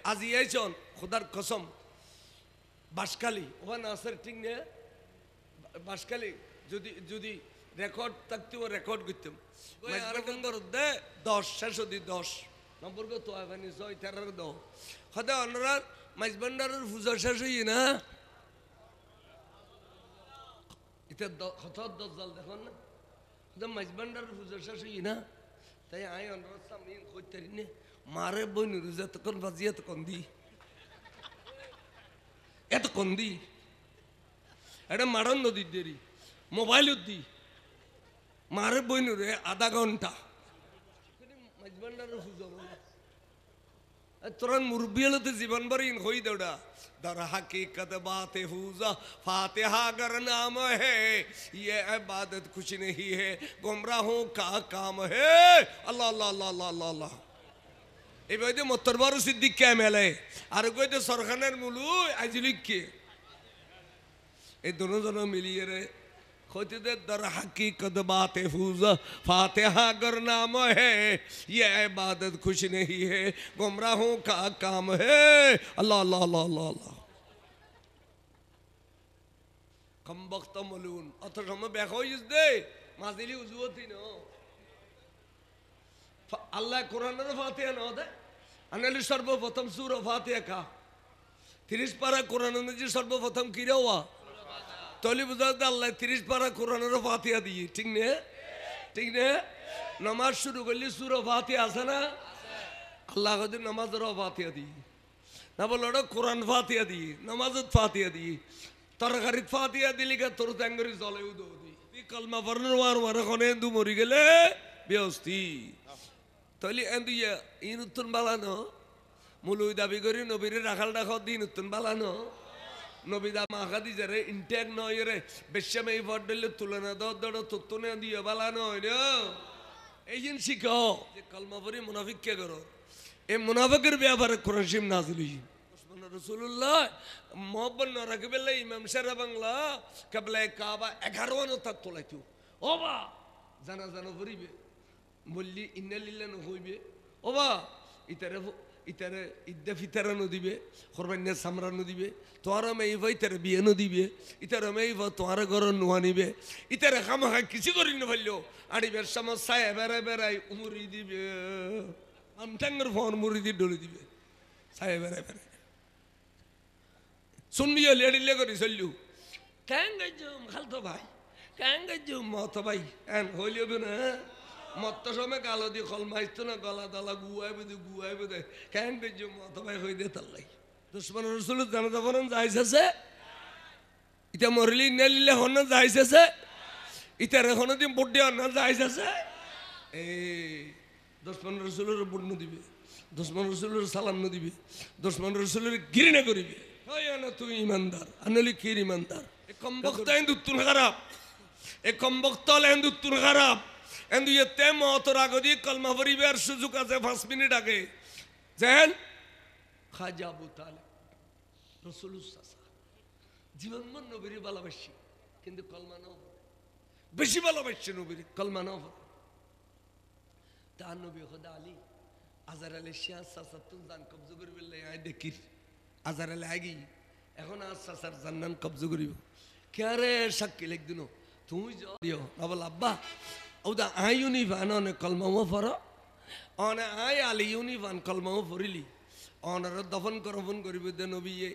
আজ ইয়াইছন খোদার কসম বাসকালি ওখানে আসার ঠিক নেই বাসকালি যদি যদি রেকর্ড থাকতেও রেকর্ড করতাম দে 10 শেষ দি 10 নম্বর কত আগানি 6 13 দাও খোদা অনরার মাইজবান্ডারের পূজা শেষ হই না এটা কত দজ্জাল দেখুন না খোদা মাইজবান্ডারের পূজা শেষ হই না তাই আই অনরার সামনে কইতারি নে মারে বইন রুজা তখন বাজিয়া তখন দি এত কন্দি এটা মারণ নদীর দেরি মোবাইল দি মারে বইন রে আধা ঘন্টা তোর মুরব্বী হলো তো জীবন ভর ইন হই দেওয়া दर हकीकत बात हुजा फातिहा गर नाम है ये इबादत कुछ नहीं है गुमराहों का काम है अल्लाह अल्लाह अल्लाह अल्लाह अल्लाह এই বইতে মোত্তরবারু সিদ্দিক কে মেলে আর কইতে সরখানের মুলু আজলিক কে এই দুজন মিলিয়ে রে खोते दे दर हकीकत बात फूजा फातिहा गर नाम है ये इबादत कुछ नहीं है गुमराहों का काम है अल्लाह अल्लाह अल्लाह अल्लाह अल्लाह कम वक्त मलून अथर हम बैठो इस दे माजिली उजुवती नो अल्लाह कुरान रे फातिहा नो दे अनली सर्वप्रथम सूरा फातिहा का 30 पारा कुरान में जी सर्वप्रथम किरा हुआ तोली बुझाते अल्लाह 30 पारा कुरान रे फातिहा दी ठीक ने नमाज शुरू कर ली सूरा फातिहा আছে না अल्लाह को नमाज रो फातिहा दी ना बोलो कुरान फातिहा दी नमाज फातिहा दी तरकारित फातिहा दिली का তোর ট্যাঙ্গরি জলে উদো দি কলমা পড়ার ওয়ার কোনে দু মরি গেলে বেউস্তি তলি এন্দি ইন উত্তন বালানো মুলুই দাবি করি নবীরে রাখাল রাখো দিন উত্তন বালানো নবীদা মাখাদি যারে ইনটেক নয় রে বেশমে ফডলে তুলনা দড় তুতনে দিয়ে বালানো হইলো এই জিন শিখো যে কলমা পড়ি মুনাফিক কে করো এই মুনাফিকের ব্যাপারে কোরআন শরীফ নাযিল হইছে ওসমান রাসূলুল্লাহ মোহাম্মদ ন রাখবেলে ইমাম সাহেব বাংলা কিবলা কাবা 11 নো তক তোলাইতো ওবা জানা জানা পড়িবে বললি ইন্নালিল্লাহ হইবে ওবা ইতারে ইদ্দা ফিতারানো দিবে কোরবানিয়া সামরানো দিবে তোরা মেই ভাই তারে বিয়েনো দিবে ইতারে মেই ভাই তোরা ঘর নোয়া নিবে ইতারে খামাখা কিছু করি না ফেললো আড়িবের সমস্যায় বেড়ে বেড়াই উমুরি দিবে আমটাঙ্গের ফোন মুড়ি ডলে দিবে সায় বেড়ে বেড়ে শুনবি লেডিলে করি চললু কেন গেছুম খালতো ভাই কেন গেছুম মত ভাই এন হইলিও না মত সময় গালো দিয়ে খল মাইতো না গলা দালা গুয়াই বেদে কেন বেজো মত ভাই হই দে তাল্লাই দুশ্মন রসুল জানাজা পড়ান যাইছে ইটা মরলি নেলিলে হন যাইছে ইটার এখন দিন বুদ্ধি হন যাইছে এই দুশ্মন রসুলের বুদ্ধ দিবে দুশ্মন রসুলের সালাম দিবে দুশ্মন রসুলের ঘৃণা করিবে হয় না তুই ইমানদার আনলি কি ইমানদার এ কম বক্তা হিন্দুত্ব খারাপ এ কম বক্তা হিন্দুত্ব খারাপ এন্দু ইতে মতর আগদি কলমা পরিবার সুযোগ আছে 5 মিনিট আগে জান খাজা আবু তালেব রাসূলুল্লাহ জীবন মন নবীর ভালোবাসি কিন্তু কলমা নাও বেশি ভালোবাসি নবীর কলমা নাও তার নবী খোদা আলী আজহার আলী শাহ সাসাতুন জান কবজ করবে আই দেখির আজহার আলী আগি এখন আর সাসার জান্নান কবজ করিব কেরে সাক্ষী লিখ দিনো তুই দিও বল আব্বা ওদা আই ইউনিভান অনে কলমাও পড়ো অনে আই আলী ইউনিভান কলমাও পড়িলি অনার দফন করফন করিব দে নবীয়ে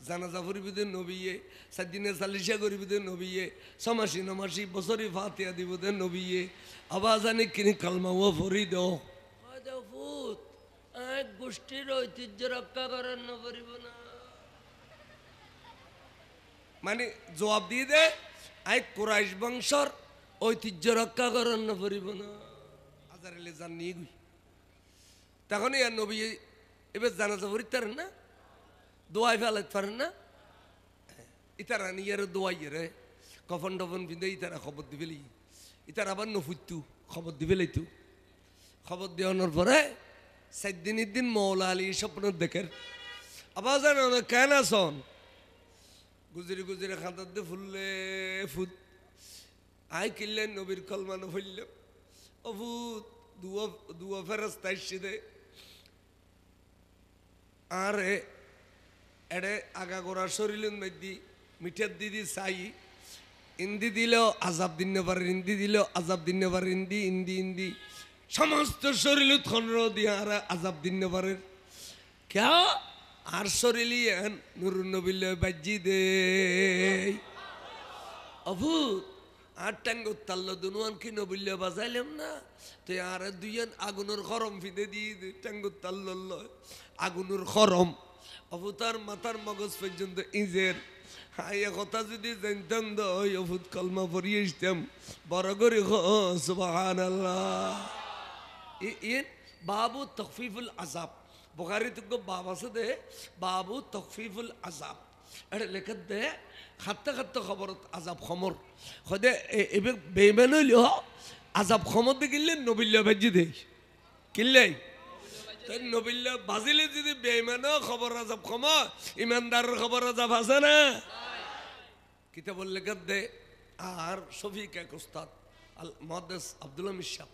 জানাজা পড়িব দে নবীয়ে সাদিনে সালিশা করিব দে নবীয়ে সমাসি নমাসি বছরি ফাতিহা দিব দে নবীয়ে আওয়াজানে কিনি কলমাও পড়ি দাও দাও ফুত এক গোষ্ঠীর ঐতিহ্য রক্ষা করার না পড়িব না মানে জবাব দিয়ে দে আই কুরাইশ বংশর ঐতিহ্য রক্ষা করার না পড়িব না আজারেলে জান নিয়ে গুই তখন ইয়ার নবী এবার জানাজা পড়িতে পারেন না দোয়াই ফেলাইতে পারেন না ইতারা নিয়ে দোয়াই রে কফন টফন পিঁধে ইতারা খবর দিবেলি ইতারা আবার নফুতু খবর দিবেলাই তু খবর দেওয়ানোর পরে 7 দিনের দিন মৌলা আলী স্বপ্ন দেখের আবার জানো কেন আসন গুজরি গুজরি খাঁদার দিয়ে ফুললে ফুট আই কিনলেন নবীর কলমানো ফেলল অভূত দুয়া ফেরস্তা এসে দে আরে এড়ে আগাগোড়া শরীরের মধ্যে মিঠার দিদি চাই ইন্দি দিলেও আজাব দিন পারে ইন্দি দিলেও আজাব দিন পারে ইন্দি ইন্দি ইন্দি সমস্ত শরীর খন্ড দিয়ে আর আজাব দিন পারে কে আর শরীরই এন নুরুন নবিল বাজি দে অভূত আর ট্যাঙ্গ তাল্ল দুনুয়ান কি নবিল্য বাজাইলাম না তো আর দুইয়ান আগুনের খরম ফিদে দিয়ে ট্যাঙ্গ তাল্ল আগুনের খরম অভূতার মাথার মগজ পর্যন্ত ইজের হাইয়া কথা যদি জানতাম তো ওই অভূত কলমা পড়িয়ে আসতাম বড় করে সুবহানাল্লাহ ইন বাবু তখফিফুল আজাব বুখারী তো বাব আছে দে বাবু তখফিফুল আজাব এটা লেখা দে খাতে খাতে খবর আজাব খমর সদে এবে বেইমান হইল আজাব খমর দে কিনলে নবিল্য ভাজি দে কিনলে তাই নবিল্য বাজিলে যদি বেইমান খবর আজাব খমর ইমানদারের খবর আজাব আছে না কিতাবুল লেখা দে আর শফিক এক উস্তাদ আল মুহাদ্দিস আব্দুল হামিদ সাহেব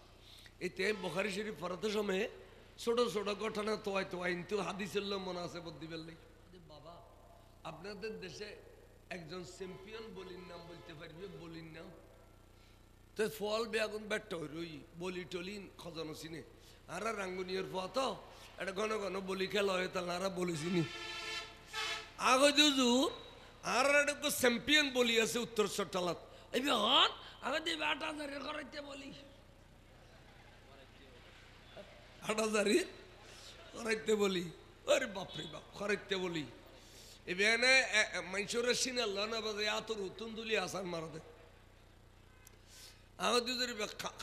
এতে বুখারী শরীফ পড়াতে সময় ছোট ছোট ঘটনা তোয়াই তোয়াই কিন্তু হাদিসের মনে আছে বুদ্ধি পেলে বাবা আপনাদের দেশে একজন চ্যাম্পিয়ন বলির নাম বলতে পারবে বলির নাম তো ফল বেগুন ব্যাট রই বলি টলি খজানো চিনে আর রাঙ্গুনিয়ার ফোয়া তো এটা ঘন ঘন বলি খেলা হয় তাহলে আর বলি চিনি আগে দুজু আর একটা চ্যাম্পিয়ন বলি আছে উত্তর চট্টালাত এই হন আগে দিবে ৮,০০০ করাইতে বলি ৮,০০০ করাইতে বলি আরে বাপরে বাপ করাইতে বলি এখানে মানুষের সিনাল না বাজে আতর তুন্দুলি আসান মারাতে আমার দুজনের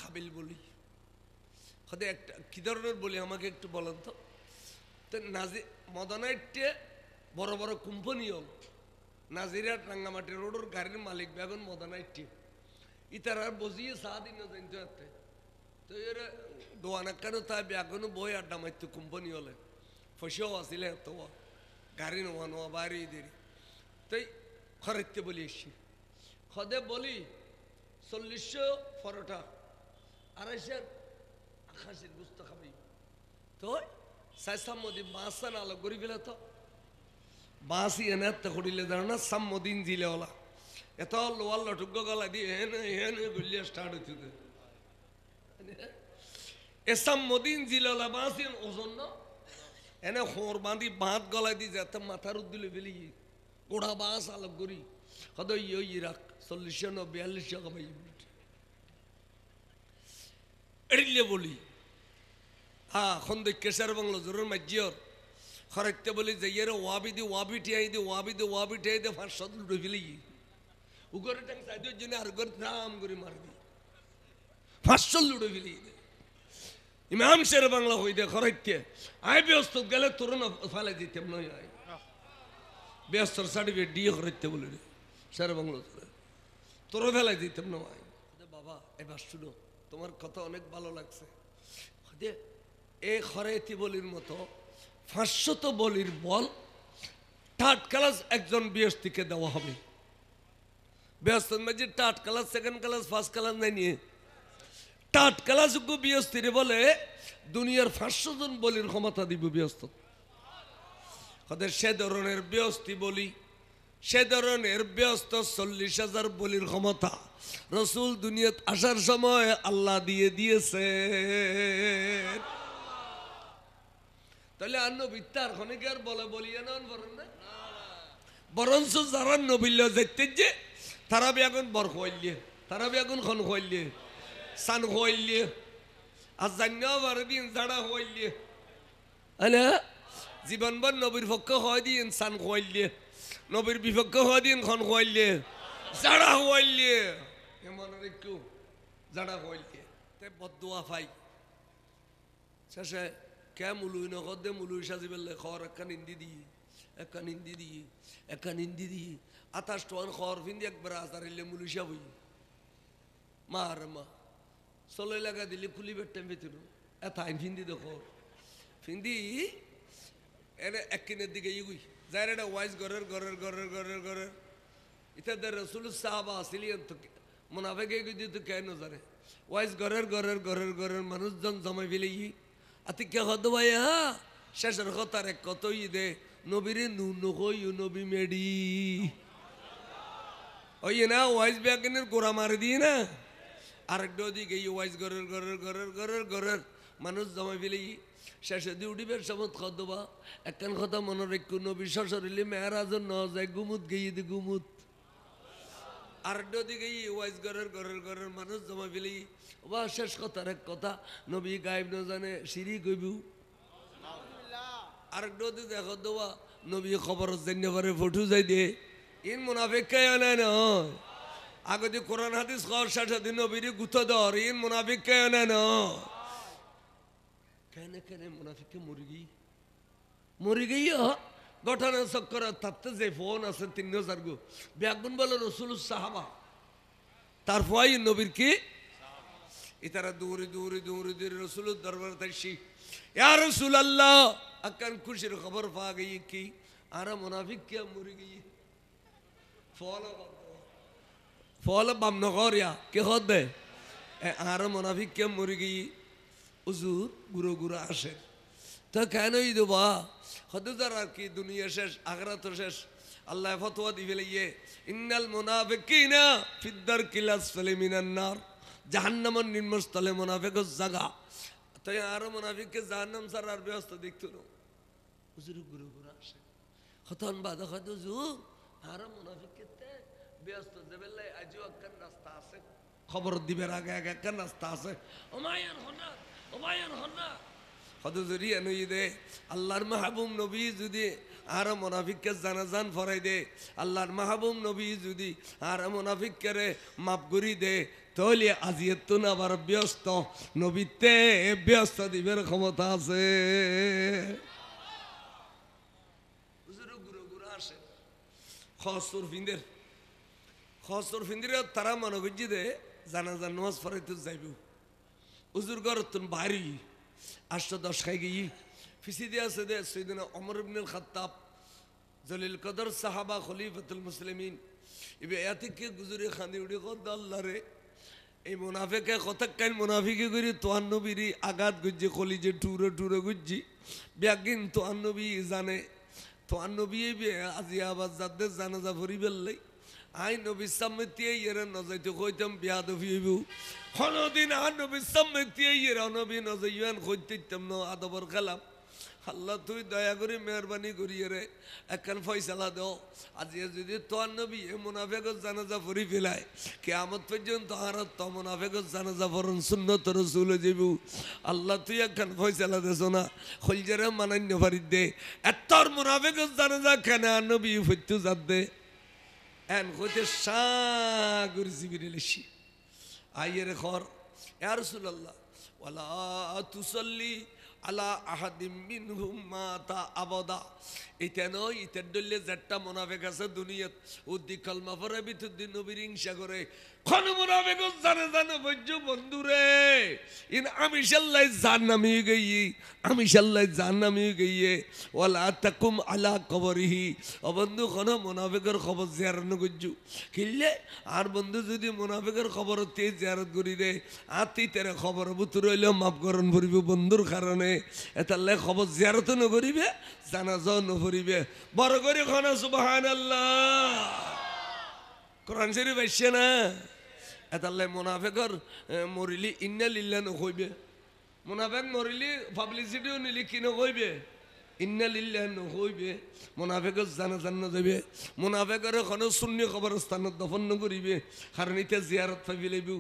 খাবিল বলি হতে একটা কি ধরনের বলি আমাকে একটু বলেন তো নাজি মদনাইটে বড় বড় কোম্পানি হল নাজিরাট রাঙ্গামাটি রোডের গাড়ির মালিক বেগুন মদনাইটে ইতার আর বসিয়ে সাদিন জানতে হাতে তো এর দোয়ানা কেন তাই বেগুনও বই আড্ডা মারতো কোম্পানি হলে ফসেও আসিলে তো গাড়ি নোয়া নোয়া বাইরে দেরি তাই খরাইতে বলি এসছি খদে বলি ৪০০ পরোটা ২৫০ খাসির গুস্ত খাবি তো সাইসাম্মদি বাঁচান আলো গড়ি ফেলে তো বাঁচি এনে করিলে জানো না সাম্মদিন জিলে ওলা এত লোয়ার লটুক গলা দিয়ে হেনে হেনে গুলিয়ে স্টার্ট হইতে এসাম মদিন জিলা বাঁচি ওজন না এনে হোর বাঁধি বাঁধ গলায় দিয়ে যেতে মাথার উদ্দিলে ফেলি গোড়া বাঁশ আলোক করি হয়তো ইয়ে রাখ ৪০০ না ৪২০০ খাবাই এড়িলে বলি হ্যাঁ এখন কেশার বাংলা জোরের মাজ্জিয়র খরাইতে বলি যে ইয়ের ওয়াবি টিয়াই দি ওয়াবি টিয়াই দে ৫০০ লুটে ফেলি উগরে ট্যাং সাইডের জন্য আর গর নাম করে মারবি ৫০০ লুটে ফেলি ইমাম শের বাংলা হই দে খরাইতে আই ব্যস্ত গেলে তোর না ফেলে দিতাম নয় আই ব্যস্তর সার্টিফিকেট দিয়ে খরাইতে বলি রে শের বাংলা তোর ফেলাই দিতাম না আই বাবা এবার শুনো তোমার কথা অনেক ভালো লাগছে এ খরাইতি বলির মতো ৫০০ বলির বল থার্ড ক্লাস একজন বিএসটিকে দেওয়া হবে ব্যস্তের মাঝে third class second class first class নাই নিয়ে থার্ড ক্লাস বিএসটি বলে দুনিয়ার ৫০০ জন বলির ক্ষমতা দিব ব্যস্ত ওদের সে ধরনের ব্যস্তি বলি সে ধরনের ব্যস্ত ৪০,০০০ বলির ক্ষমতা রসুল দুনিয়াত আসার সময় আল্লাহ দিয়ে দিয়েছে তাহলে আর নবীর খনিকে আর বলে বলিয়ে না বরঞ্চ যারা নবীল্য যেতে যে তারা বেগুন বর খোয়াইলে তারা বেগুন খন খোয়াইলে সান খোয়াইলে আর জানিও বারো দিন জাড়া খোয়াইলে হ্যাঁ জীবনভর নবীর পক্ষ হয় দিন সান খোয়াইলে নবীর বিপক্ষ হয় দিন খন খোয়াইলে জাড়া খোয়াইলে এমন একটু জাড়া খোয়াইলে তাই বদুয়া পাই শেষে কে মুলুই নগদ দে মুলুই সাজি পেলে খর একখান হিন্দি দিয়ে একখান হিন্দি দিয়ে একখান হিন্দি দিয়ে ২৮ টাকার খর ফিন্দি একবার আসারিলে মুলুই সাবই মা আর মা চলো লাগা দিলে খুলি বেটটাম ভেতর এত আইন ফিন্দি দেখো ফিন্দি এনে একদিনের দিকে ইগুই যাই এটা ওয়াইজ ঘরের ঘরের ঘরের ঘরের ঘরের ইত্যাদি রসুল সাহাবা আসিলিয়েন তো মোনাফেকে দিয়ে তো কেন জানে ওয়াইজ ঘরের ঘরের ঘরের ঘরের মানুষজন জমাই ফেলে আতি কে হদ ভাইয়া শেষের কথার এক কতই দে নবীরে নুনু কই নবী মেডি ওই না ওয়াইজ ব্যাগেনের গোড়া মারি দিয়ে না আরেকটা দিকে ওয়াইজ ঘরের মানুষ জমা ফেলি শেষে দিয়ে উঠিবের সমত খদবা একখান কথা মনে রেখু নবী শ্বশুরিলে মেয়েরাজন ন যায় গুমুত গিয়ে দি গুমুত আরেকটা দিকে ওয়াইজ ঘরের মানুষ জমা ফেলি বা শেষ কথার এক কথা নবী গায়েব ন জানে সিঁড়ি কইবু আরেকটা দিকে দেখো দেওয়া নবী খবর জানিয়ে পারে ফটো যাই দিয়ে ইন মুনাফিক কে না নয় আগতে কোরআন হাদিস খাওয়ার সাথে দিন নবীরে গুতো দর ইন মুনাফিক কে না নয় কেন মুনাফিককে মরি গই ঘটনা চক্কর তাতে যে ফোন আছে 3000 গো ব্যাগুন বলে রসুল সাহাবা তার ফয় নবীর কি ইতারা দৌড়ে রসুলের দরবার তাইছি ইয়া রাসূলুল্লাহ আকান খুশির খবর পা গই কি আর মুনাফিক কে মরি গই ফল বাম নগরিয়া কে হদে আর মুনাফিক কে মরি গই হুজুর গুরু আসে তো কেনই দেবা হদুদার আর কি দুনিয়া শেষ আখিরাত শেষ আল্লাহ ফতোয়া দি ফেলিয়ে ইন্নাল মুনাফিকিনা ফিদ্দারকিল আসফালি মিনান নার জাহান্নামের নিম্নস্থলে মুনাফিকের জায়গা তাই আর মুনাফিককে জাহান্নাম ছাড়ার ব্যবস্থা দেখতো না হুজুর গুরু আসে হতন বাদ হুজুর আর মুনাফিককে ব্যস্ত দেবেলাই আজও একখান রাস্তা আছে খবর দিবের আগে একখান রাস্তা আছে ওমায়ান হন্না হদুজুরি এনুই দে আল্লাহর মাহবুব নবী যদি আর মুনাফিককে জানাজান ফরাই দে আল্লাহর মাহবুব নবী যদি আর মুনাফিককে রে মাফ করি দে তাহলে আজিয়ে তো না আবার ব্যস্ত নবীতে ব্যস্ত দিবের ক্ষমতা আছে হুজুর গুরু আসে খসুর ফিন্দির তারা মনে করছি দে জানাজান নামাজ পড়াইতে যাইব হুজুর ঘর তুন বাড়ি 8-10 খাই গিয়ে ফিসি দিয়ে আছে দে সৈয়দনা ওমর ইবনুল খাত্তাব জলিল কদর সাহাবা খলিফাতুল মুসলিমিন ইবে এতিকে গুজরে খানি উড়ি কদ আল্লাহ রে এই মুনাফিকে কতক্ষণ মুনাফিকি করি তোয়ান নবীর আঘাত গুজ্জি কলিজে টুরে গুজ্জি ব্যাগিন তোয়ান নবী জানে তোয়ান নবী আজি আবার যাদের জানাজা ভরি বেললাই আই নবী সামনে ইয়ের নজাইতে কইতাম বিয়াদফি হইব কোনদিন আর নবী সামনে ইয়ের নবী নজাইয়ান কইতাম না আদবর খেলাম আল্লাহ তুই দয়া করে মেহরবানি করিয়ে রে একখান ফয়সালা দাও আজকে যদি তোর নবী এ মুনাফিকের জানাজা পড়ি ফেলায় কিয়ামত পর্যন্ত আর তো মুনাফিকের জানাজা পড়ন সুন্নত রাসূল যাইব আল্লাহ তুই একখান ফয়সালা দেছ না খলজেরে মানান্য পারি দে এতর মুনাফিকের জানাজা কেন নবী ফইতু জাত দে এন কইতে সাগর জিবরিলশি আইয়ের খর ইয়া রাসূলুল্লাহ ওয়ালা তুসাল্লি আলা আহাদিম মিনহুম মাতা আবাদা এটা নয় ইতার দলে যেটা মুনাফিক আছে দুনিয়াত উদ্দি কালমা পড়ে বিতুদ্দিন নবীর হিংসা করে কোন মুনাফিক জানে বজ্জ বন্ধুরে ইন আমি শাল্লাই জান্নামি গইয়ে ওয়ালা তাকুম আলা কবরিহি ও বন্ধু কোন মুনাফিকের খবর জিয়ারত নগজু কিল্লে আর বন্ধু যদি মুনাফিকের খবর তে জিয়ারত করি দে আতি তেরে খবর বুতুর হইলে মাফ করন ভরিব বন্ধুর কারণে এতালে খবর জিয়ারত নগরিবে জানাজা নভরিবে বড় করে খানা সুবহানাল্লাহ কোরআন শরীফ আইছে না এতালে মুনাফিকর মরিলি ইন্না লিল্লাহ নকইবে মুনাফিক মরিলি পাবলিসিটিও নিলি কি নকইবে ইন্না লিল্লাহ নকইবে মুনাফিকর জানাজা নযাবে মুনাফিকর কোন সুন্নি কবরস্থানত দফন নকরিবে কারণ ইতা জিয়ারত পাবি লইব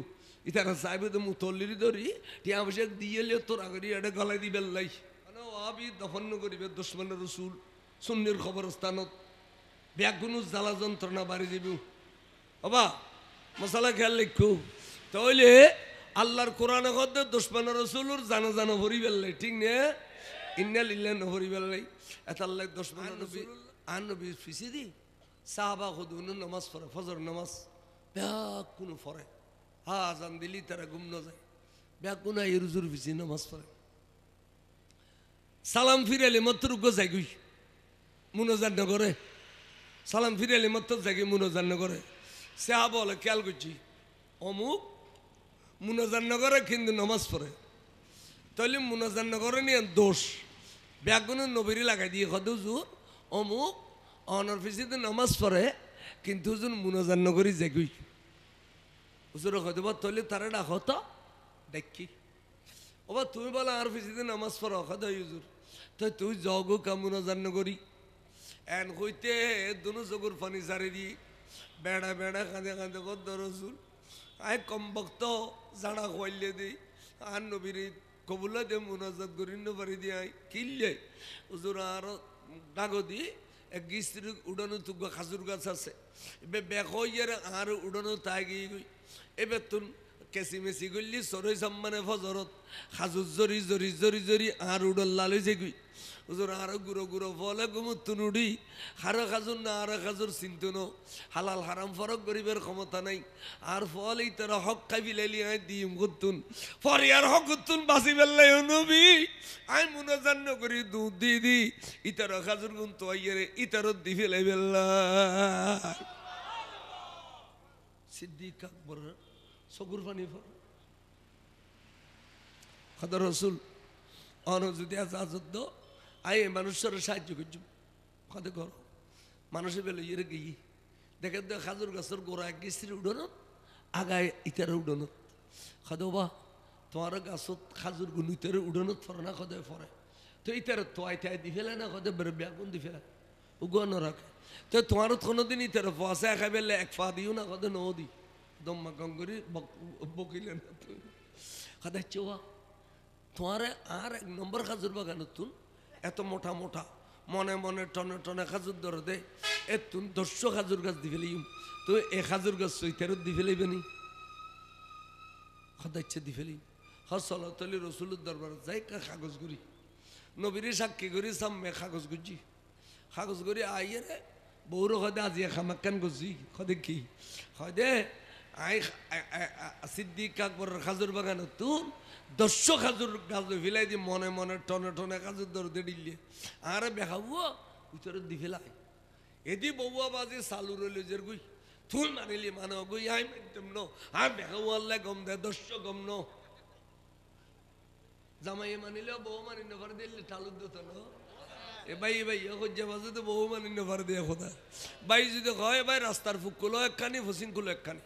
ইতারা চাইবে তো মুতল্লির ধরি টিয়া বসে দিয়েলে তোর আগরি এটা গলায় দিবে লাই আবি দফন করিবে দুশ্মন রসুল সুন্নির খবরস্থানত ব্যাগুনো জ্বালা যন্ত্রণা বাড়ি দিব বাবা মশালা খেয়াল লিখু তাহলে আল্লাহর কোরআনে কদ্দে দুশ্মন রসুলুর জানা ভরি বেললাই ঠিক নে ইন্না লিল্লাহ নহরি বেললাই এত আল্লাহ দুশ্মন নবী আন নবী ফিসি দি সাহাবা খুদুন নামাজ পড়ে ফজর নামাজ ব্যাগুনো পড়ে আজান দিলি তারা ঘুম না যায় ব্যাগুনা ইরুজুর ফিসি নামাজ পড়ে সালাম ফিরাইলে মাত্র যাই গই মুনজান নগরে সালাম ফিরাইলে মাত্র যাই মুনজান নগরে সেহা বলে খেয়াল করছি অমুক মুনজান নগরে কিন্তু নামাজ পড়ে তাহলে মুনজান নগরে নিয়ে দোষ ব্যাগুন নবীরে লাগাই দিয়ে কত হুজুর অমুক অনর ফিসিতে নামাজ পড়ে কিন্তু হুজুর মুনাজাত নগরী জেগুই হুজুর হয়তো বা তলে তারা ডাক তো দেখি ওবা তুমি বলো আর ফিসিতে নামাজ পড়ো কত হুজুর তো তুই জগো কা মুনাজাত নগরী এন হইতে দুনো চকুর পানি সারি দি বেড়া বেড়া কাঁদে কাঁদে কত রসুল আয় কম বক্ত জানা খোয়াইলে দিই আর নবীর কবুলা দে মুনাজাত করি পারি দিয়ে আই কিনলে হুজুর আর ডাগো দি এক গিস্ত্রির উড়ানো তুগ খাজুর গাছ আছে এবার বেক হইয়ার আর উড়ানো তাই গিয়ে গই এবার তুন কেসি মেসি করলি সরই সাম্মানে ফজরত খাজুর জরি জরি জরি জরি আর উড়ন লাল হয়েছে গই হুজুর আরো গুঁড়ো গুঁড়ো ফলে গুমুতুন উড়ি হারো খাজুর না আরো খাজুর চিন্তুনো হালাল হারাম ফরক গরিবের ক্ষমতা নাই আর ফল এই তারা হক খাবি লাইলি আয় দিম করতুন পরে আর হক করতুন বাসি বেল্লাই নবী আই মুনাজাত করি দুধ দি দি ইতার খাজুর গুণ তো আইয়ারে ইতারত দি ফেলাই বেল্লা সিদ্দিক আকবর চকুর পানি ফর খদর রসুল অন যদি আজাদ আই মানুষের সাহায্য করছু কদে কর মানুষের বেলে ইয়ে গিয়ে দেখে দেখ খাজুর গাছের গোড়া গেছির উডনত আগায় ইতার উডনত খাদো বা তোমার গাছত খাজুর গুণ ইতার উডনত ফরে না কদে ফরে তো ইতার তোয়াই তাই দি ফেলে না কদে বেরো ব্যাগুন দি ফেলে উগো রাখে তো তোমার কোনোদিন ইতার ফসা খাই বেলে এক ফা দিও না কদে ন দি দম্মা গঙ্গরি বকিলে না তুই কদে চোয়া তোমার আর এক নম্বর খাজুর বাগান তুন এত মোটা মোটা মনে মনে টনে টনে খাজুর ধরে দে এ তুন 100 খাজুর গাছ দি ফেলিম তো এ খাজুর গাছ সইতেরত দি ফেলাইবে নি খদাইচ্ছে দি ফেলি হসলতলি রসুলের দরবার যাই কাগজ করি নবীরে সাক্ষী করি সামনে কাগজ গুজি কাগজ করি আইয়ে রে বৌর হদে আজিয়া খামাক্কান গুজি খদে কি হদে আই সিদ্দিক আকবর খাজুর বাগান তুন 100 খাজুর গাছ ফেলাই দি মনে মনে টনে টনে খাজুর ধরতে দিলে আর বেখাবো ভিতরে দি ফেলাই এদি বউয়া বাজি চালু রইল যে গুই থুল মারিলি মানে গুই আই মানতাম ন আর বেখাবো আল্লাহ গম দে 100 গম ন জামাই মানিলে বউ মানি নফার দিলে ঠালুর দিত ন এ ভাই খুঁজে বাজে তো বউ মানি নফার দিয়ে খোদা ভাই যদি হয় ভাই রাস্তার ফুক কুলো একখানি ফসিন কুলো একখানি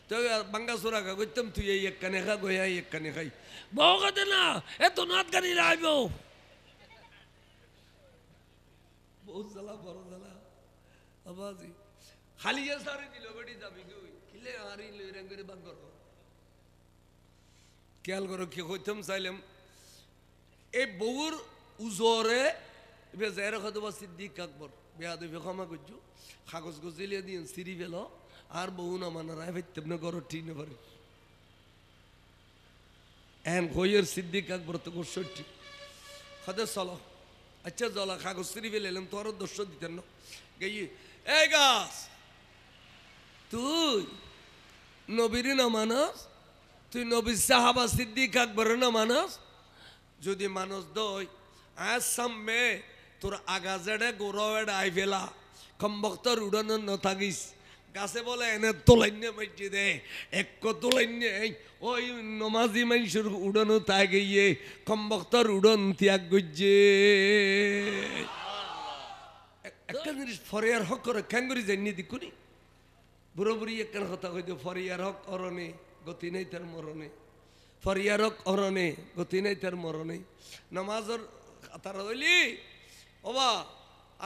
তো বাঙ্গা চোরা খা করতাম তুই এই একখানে খা গই এই একখানে খাই বউ কাটে না এ তো নাত গাড়ি আইব বহুত জ্বালা বড় জ্বালা আবাজি খালিয়া সারি দিল বেটি যাবি তুই কিলে হারি লই রং করে বাগ করো খেয়াল করো কি কইতাম চাইলাম এই বউর উজরে এবার যাই রাখা দেবো সিদ্দিক আকবর বেয়া দেবে ক্ষমা করছু কাগজ গজিলিয়ে দিয়ে সিঁড়ি ফেল আর বউ না মানা রায় ভাইতাম না গরো ঠিক না পারে এন কইয়ের সিদ্দিক আকবর তো ৬৫ খাদে চলো আচ্ছা জলা কাগজ সিঁড়ি ফেলে এলাম তো আরো ১০ দিতেন না গিয়ে এই গাছ তুই নবীর না মানস তুই নবী সাহাবা সিদ্দিক আকবরের না মানস যদি মানুষ দই আজ সামনে তোর আগা জেড়ে গোড়ে আই ফেলা কমবক্তর উড়ানো ন থাকিস গাছে বলে এনে তোলাইনে মাইছি দে এক তোলাইনে ওই নমাজি মানুষের উড়ানো তাই গিয়ে কমবক্তর উড়ন ত্যাগ গজ্জে একটা জিনিস ফরিয়ার হক করে কেন করি জানি দেখুনি বুড়ো বুড়ি একখান কথা কইতে ফরিয়ার হক অরণে গতি নেই তার মরণে ফরিয়ার হক অরণে গতি নেই তার মরণে নামাজর তারা হইলি ওবা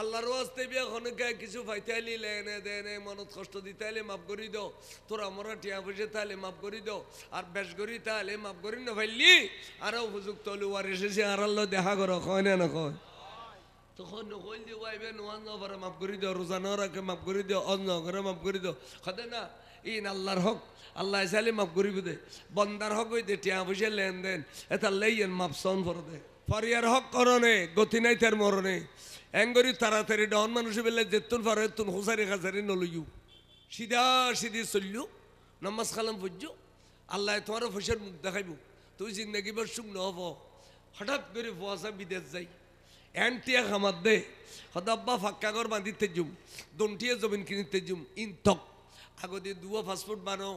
আল্লাহর ওয়াস্তে বিয়া খনকে কিছু পাইতে আইলি লেনে দেনে মনত কষ্ট দিতে আইলে মাফ করি দাও তোর আমরা টিয়া পয়সা তাহলে মাফ করি দাও আর বেশ করি তাহলে মাফ করি না ফাইলি আরও উপযুক্ত হলে ওয়ার এসেছে আর আল্লাহ দেখা করো কয় না না কয় তখন নকল দিয়ে ওয়াইবে নোয়ান না পারে মাফ করে দিও রোজা না রাখে মাফ করে দিও অজ ন করে মাফ করে দিও খাদে না ইন আল্লাহর হক আল্লাহ চাইলে মাফ করিব দে বন্দার হক হই দে টিয়া পয়সা লেনদেন এটা লইয়েন মাফ সন ফর দে ফরিয়ার হক করনে গতি নাই তার মরণে এঙ্গরি তাড়াতাড়ি ডন মানুষ বেলে যেতুন পারে তুন হুসারি খাসারি নলইউ সিধা সিধি চললু নামাজ কালাম ফুজু আল্লাহ তোমার ফসের মুখ দেখাইব তুই জিন্দগি বার সুখ নহব হঠাৎ করে ফুয়াশা বিদেশ যাই এনটিয়া খামার দে হদাব্বা ফাক্কা ঘর বাঁধিতে জুম দন্টিয়ে জমিন কিনিতে জুম ইন তক আগতে দুয়া পাসপোর্ট বানো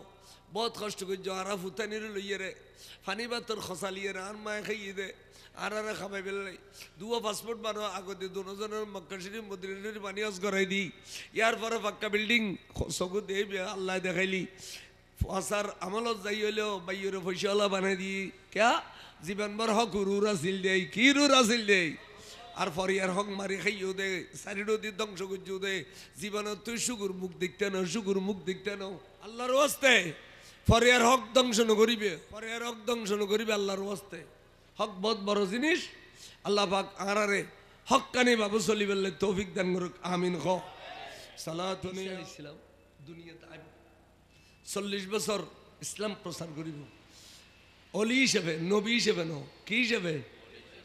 বহুত কষ্ট করছো আর ফুতানির লইয়ে রে ফানি বা তোর খসালিয়ে রে আর মায়ে খাইয়ে দে আর খাবাই পেলাই দুয়া পাসপোর্ট মারো আগতে দুজনের মক্কা শরীফ মদিনার পানি হজ করাই দি ইয়ার পরে পাক্কা বিল্ডিং চকু দে আল্লাহ দেখাইলি আসার আমলত যাই হইলেও বাইরে পয়সাওয়ালা বানাই দি ক্যা জীবনভর হক রুর আসিল দেই কি রুর আসিল দেই আর ফরিয়ার হক মারি খাইও দে চারিটো দি ধ্বংস করছিও দে জীবনত তুই সুগুর মুখ দেখতে নাও সুগুর মুখ দেখতে নাও আল্লাহর ওয়াস্তে ফরিয়ার হক ধ্বংস নকরিবে ফরিয়ার হক ধ্বংস নকরিবে আল্লাহর ওয়াস্তে হক বহুত বড় জিনিস আল্লাহ পাক আরারে হক কানি বাবু চলি বললে তৌফিক দান করুক আমিন খ সালাতু আলাইহিস দুনিয়াতে আইব 40 বছর ইসলাম প্রচার করিব অলি হিসেবে নবী হিসেবে ন কি হিসেবে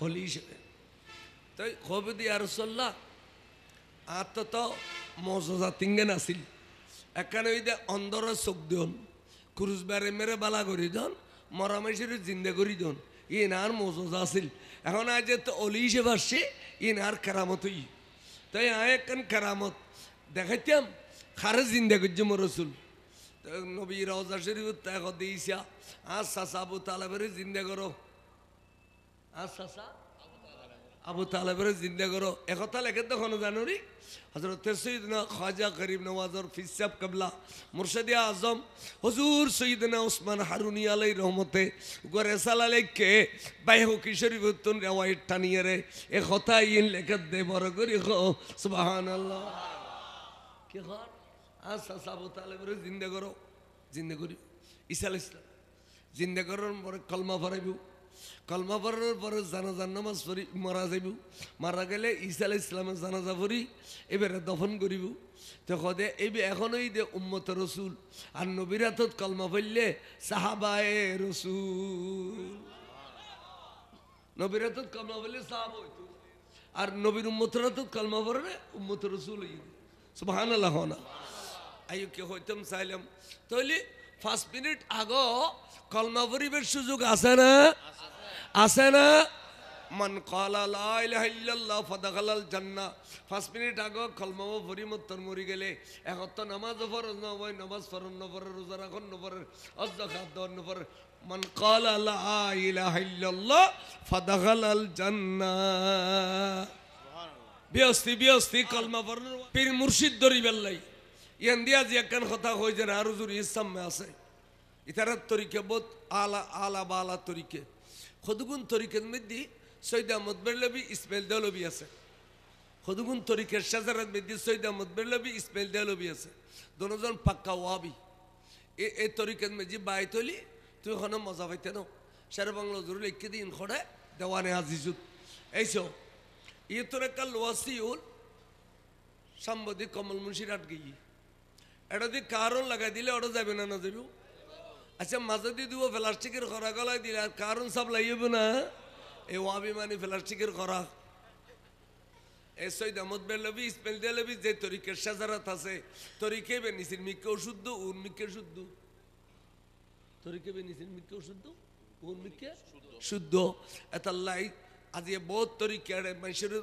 অলি হিসেবে তাই খবর দি আর রাসূলুল্লাহ আত তো মজা তিঙ্গেন আসিল এখানে ওই দে অন্ধর চোখ দিন ক্রুজ বারে মেরে বালা করি দন মরামাইশের জিন্দা করি দন ইন আর মজা আসিল এখন আজ তো অলি হিসেবে আসছে ইন আর কেরামত হই তাই একখান কেরামত দেখাইতাম খারে জিন্দা করছে মোর রসুল নবী রওজা শরীফ তাই দিয়েছা আর চাচা আবু তালেবের জিন্দা করো আর চাচা আবু তালেবের জিন্দা করো একথা লেখে তখন জানুরি হজরত সৈয়দনা খাজা গরিব নওয়াজর ফিসাব কাবলা মুর্শিদে আজম হুজুর সৈয়দনা উসমান হারুনি আলাই রহমতে গরে সালালেকে বাইহু কিশোরী বুতুন রেওয়ায়ত টানিয়ে রে এ কথা ইন লেখে দে বড় করি খো সুবহানাল্লাহ কি খর আর চাচা আবু তালেবের জিন্দা করো জিন্দা করি ঈসা আলাইহিস সালাম জিন্দা করার পরে কলমা পড়াইব কলমা পড়ার পরে জানাজার নামাজ পড়ি মারা যাইব মারা গেলে ঈসা আলাইহিস সালামের জানাজা পড়ি এবারে দফন করিব তো কদে এই এখনই দে উম্মত রসুল আর নবীর হাতত কলমা পড়লে সাহাবায়ে রসুল নবীর হাতত কলমা পড়লে সাহাবা হইতো আর নবীর উম্মতের হাতত কলমা পড়লে উম্মত রসুল হইব সুবহানাল্লাহ না আইও কে হইতাম চাইলাম তাহলে 5 মিনিট আগো কলমা পড়িবার সুযোগ আছে না আছে না মান ক্বালা লা ইলাহা ইল্লাল্লাহ ফাদাখালাল জান্নাহ 5 মিনিট আগো কলমা পড়ি মত্তর মরি গেলে এখন নামাজ ফরজ না হয় নামাজ ফরজ না পড়ে রোজা রাখুন না পড়ে যাকাত দেন না পড়ে মান ক্বালা লা ইলাহা ইল্লাল্লাহ ফাদাখালাল জান্নাহ বিয়স্তি কলমা পড়ন পীর মুর্শিদ দরি বেল্লাই ইয়ান দিয়া যে একখান কথা হই যে আর হুজুর ইসলাম মে আছে ইতারাত তরিকে বহুত আলা বালা তরিকে খদুগুন তরিকের মধ্যে সৈয়দ আহমদ বেরলভি ইসমাইল দেওলভি আছে খদুগুন তরিকের শাজারাত মধ্যে সৈয়দ আহমদ বেরলভি ইসমাইল দেওলভি আছে দুজন পাক্কা ওয়াবি এই তরিকের মধ্যে বাই তলি তুই ওখানে মজা পাইতে নাও সারা বাংলা জরুর লিখে দিন খড়ে দেওয়ানে আজিজুত এইসব ই তোর একটা ওয়াসিউল সাম্বাদিক কমল মুন্সির আট গিয়ে এটা দিয়ে কারণ লাগাই দিলে ওটা যাবে না না যাবে আচ্ছা মাঝে দিয়ে দিব প্লাস্টিকের খরা গলায় দিলে আর কারণ সব লাগিব না এই ওয়াবি মানে প্লাস্টিকের খরা এই সৈয়দ আহমদ বেরলভি ইসমাইল দেওলভি যে তরিকের শাজারাত আছে তরিকে বেনিসির মিক্কেও শুদ্ধ উন মিক্কে শুদ্ধ তরিকে বেনিসির মিক্কেও শুদ্ধ উন মিক্কে শুদ্ধ এতাল্লাই আজি বহুত তরিকে মানুষের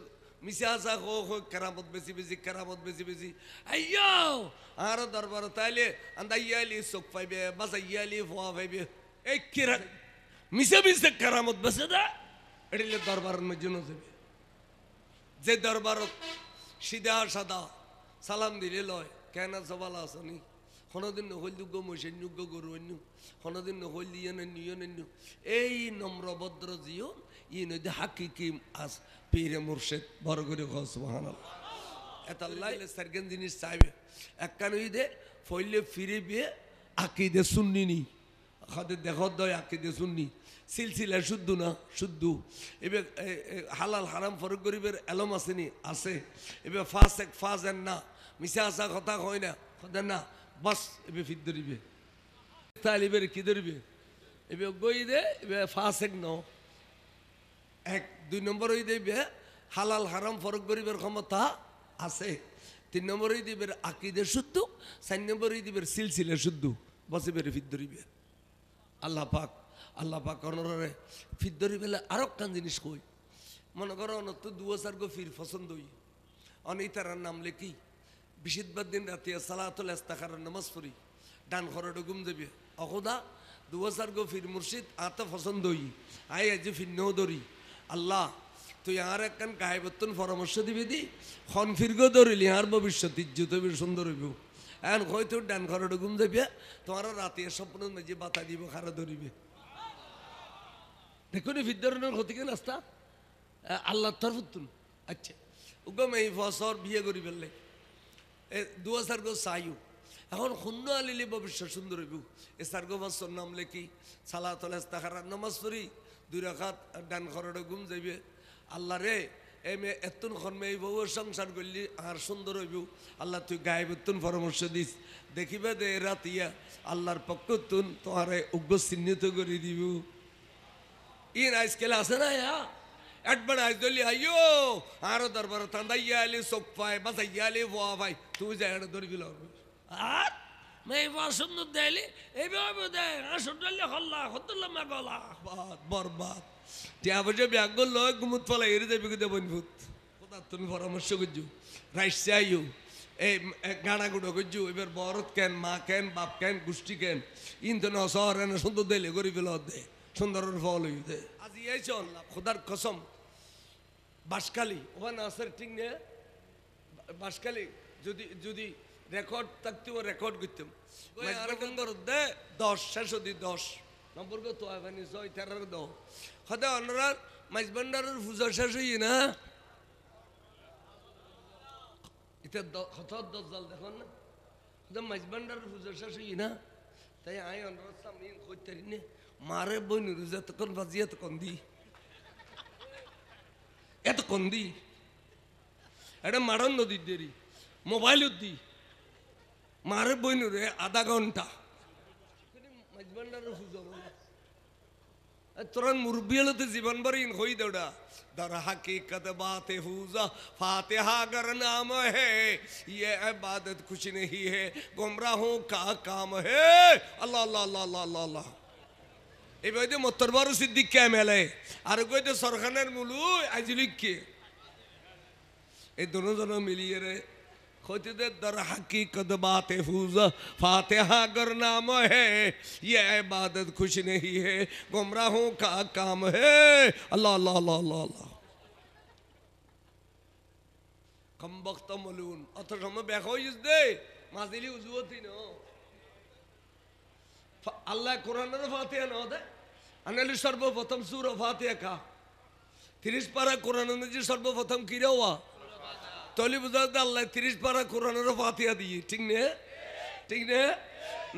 মিশা আসা হো কেরামত বেশি কেরামত বেশি আইয়ো আর দরবার তাইলে আন্দাইয়ালি চোখ পাইবে বাজাইয়ালি ভুয়া পাইবে এই কিরা মিশে কেরামত বেশে দা এটিলে দরবারের মধ্যে যাবে যে দরবারত সিধা সাদা সালাম দিলে লয় কেন সবাল আসনি কোনোদিন নহল যোগ্য মৈসেন যোগ্য গরু অন্য কোনোদিন নহল দিয়ে নেন্য এই নম্র ভদ্র জীবন ই নদী হাকিকি আস পীরে মুর্শিদ বড় করে সুবহানাল্লাহ এতাল্লাই সারগেন জিনিস চাইবে একখান দে ফইলে ফিরে বিয়ে আকিদে সুন্নি খাদের দেখত দয় আকিদে সুন্নি সিলসিলা শুদ্ধ না শুদ্ধ এবার হালাল হারাম ফরক গরিবের এলম আসেনি আছে এবার ফাজেন না মিশা আসা কথা হয় না কথা না বাস এবার ফির ধরিবে তালিবের কি ধরিবে এবার গই দে এবার ফাসেক ন 1 2 নম্বর হই দেবে হালাল হারাম ফরক গরিবের ক্ষমতা আছে 3 নম্বর হই দেবে আকিদে শুদ্ধ 4 নম্বর হই দেবে সিলসিলা শুদ্ধ বসে বেরে ফির ধরিবে আল্লাহ পাক অনরে ফির ধরিবেলে আরো কান জিনিস কই মনে করো অনত 2000 গো ফির পছন্দ হই অনিতার নাম লেখি বিশিদবার দিন রাতে সালাতুল ইস্তিখার নামাজ পড়ি ডান খরডে ঘুম দেবে অখোদা 2000 গো ফির মুর্শিদ আতা পছন্দ হই আই আজ ফির নও ধরি আল্লাহ তুই আর একখান গায়েবত্তন পরামর্শ দিবি দি খন ফিরগ ধরিলি আর ভবিষ্যৎ ইজ্জত হইবে সুন্দর হইব এখন হয়তো ডান ঘরে ঘুম যাবে তোমার রাতে স্বপ্ন মেজে বাতা দিব খারা ধরিবে দেখুন বিদ্যারণের ক্ষতিকে রাস্তা আল্লাহ তরফুন আচ্ছা উগম এই বছর বিয়ে করি ফেললে 2000 গো চাইও এখন শূন্য আলিলে ভবিষ্যৎ সুন্দর হইব এ 4 গো বছর নাম লেখি সালাতুল ইস্তিখারার নামাজ পড়ি 2 রাকাত ডান ঘরে ঘুম যাইবে আল্লাহ রে এমে এতুন খনমে এই বউ সংসার করলি আর সুন্দর হইব আল্লাহ তুই গায়েবতুন পরামর্শ দিস দেখিবে দে রাতিয়া আল্লাহর পক্ষ তুন তোমারে উগ্র চিহ্নিত করে দিব ইন আজকাল আছে না অ্যাডভার্টাইজ দিলি আইয়ো আরো দরবার তান্দাইয়া আলি সোফায় বাসাইয়া আলি ওয়া ভাই তুই যাই ধরবি আর মেয়ে সুন্দর দেয়লি এইভাবে দেয় আসলে হল্লা হতুল্লাহ মা গলা বরবাদ টিয়া বসে ব্যাগ করল গুমুত ফলা এড়ে যাবি কিন্তু বনভূত কোথাও তুমি পরামর্শ করছো রাইসে আইও এই গাড়া গুঁড়ো করছো এবার বরত কেন মা কেন বাপ কেন গোষ্ঠী কেন ইন তো না শহর এনে সুন্দর দিলে গরিব দে সুন্দরের ফল হই দে আজ এই চল খোদার কসম বাসকালি ওখানে আছে ঠিক নেই বাসকালি যদি যদি রেকর্ড থাকতেও রেকর্ড করতাম দে 10 শেষ দি 10 নম্বর তো আইবানি 6 13 দাও খদা অনরার মাইজবান্ডারের পূজা শেষ হই না এটা কত 10 জাল দেখুন না খদা মাইজবান্ডারের পূজা শেষ হই না তাই আই অনরার সামনে কইতারি নে মারে বইন রুজা তখন বাজিয়া তখন দি এত কোন দি এটা মারণ নদী দেরি মোবাইল দি মারে বইন রে আধা ঘন্টা মাইজবান্ডারের পূজা তোরান মুরব্বী হলতে জীবন ভরি হই দেওয়া दर हकीकत बात फूजा फातिहा अगर नाम है ये इबादत कुछ नहीं है गुमराहों का काम है अल्लाह अल्लाह अल्लाह अल्लाह अल्लाह এই বইতে মোত্তরবর সিদ্দিক ক্যামেলে আর কইতে সরখানের মুলু আইজলিক কে এই দুজন মিলিয়ে রে কইতে দে দর হकीकत बात फूजा फातिहा अगर नाम है ये इबादत कुछ नहीं है गुमराहों का काम है अल्लाह अल्लाह अल्लाह अल्लाह अल्लाह कम वक्त मलून অথচ আমরা ব্যাখ্যা হইছ দে মাজিলি উজুতি ন আল্লাহ কোরআনের ফাতিহা ন দে আনালি সর্বপ্রথম সূরা ফাতিহা কা 30 পারা কোরআনের মধ্যে সর্বপ্রথম কি রে ওয়া তলি বুঝাতে আল্লাহ 30 পারা কোরআনের ফাতিহা দিয়ে ঠিক নে ঠিক নে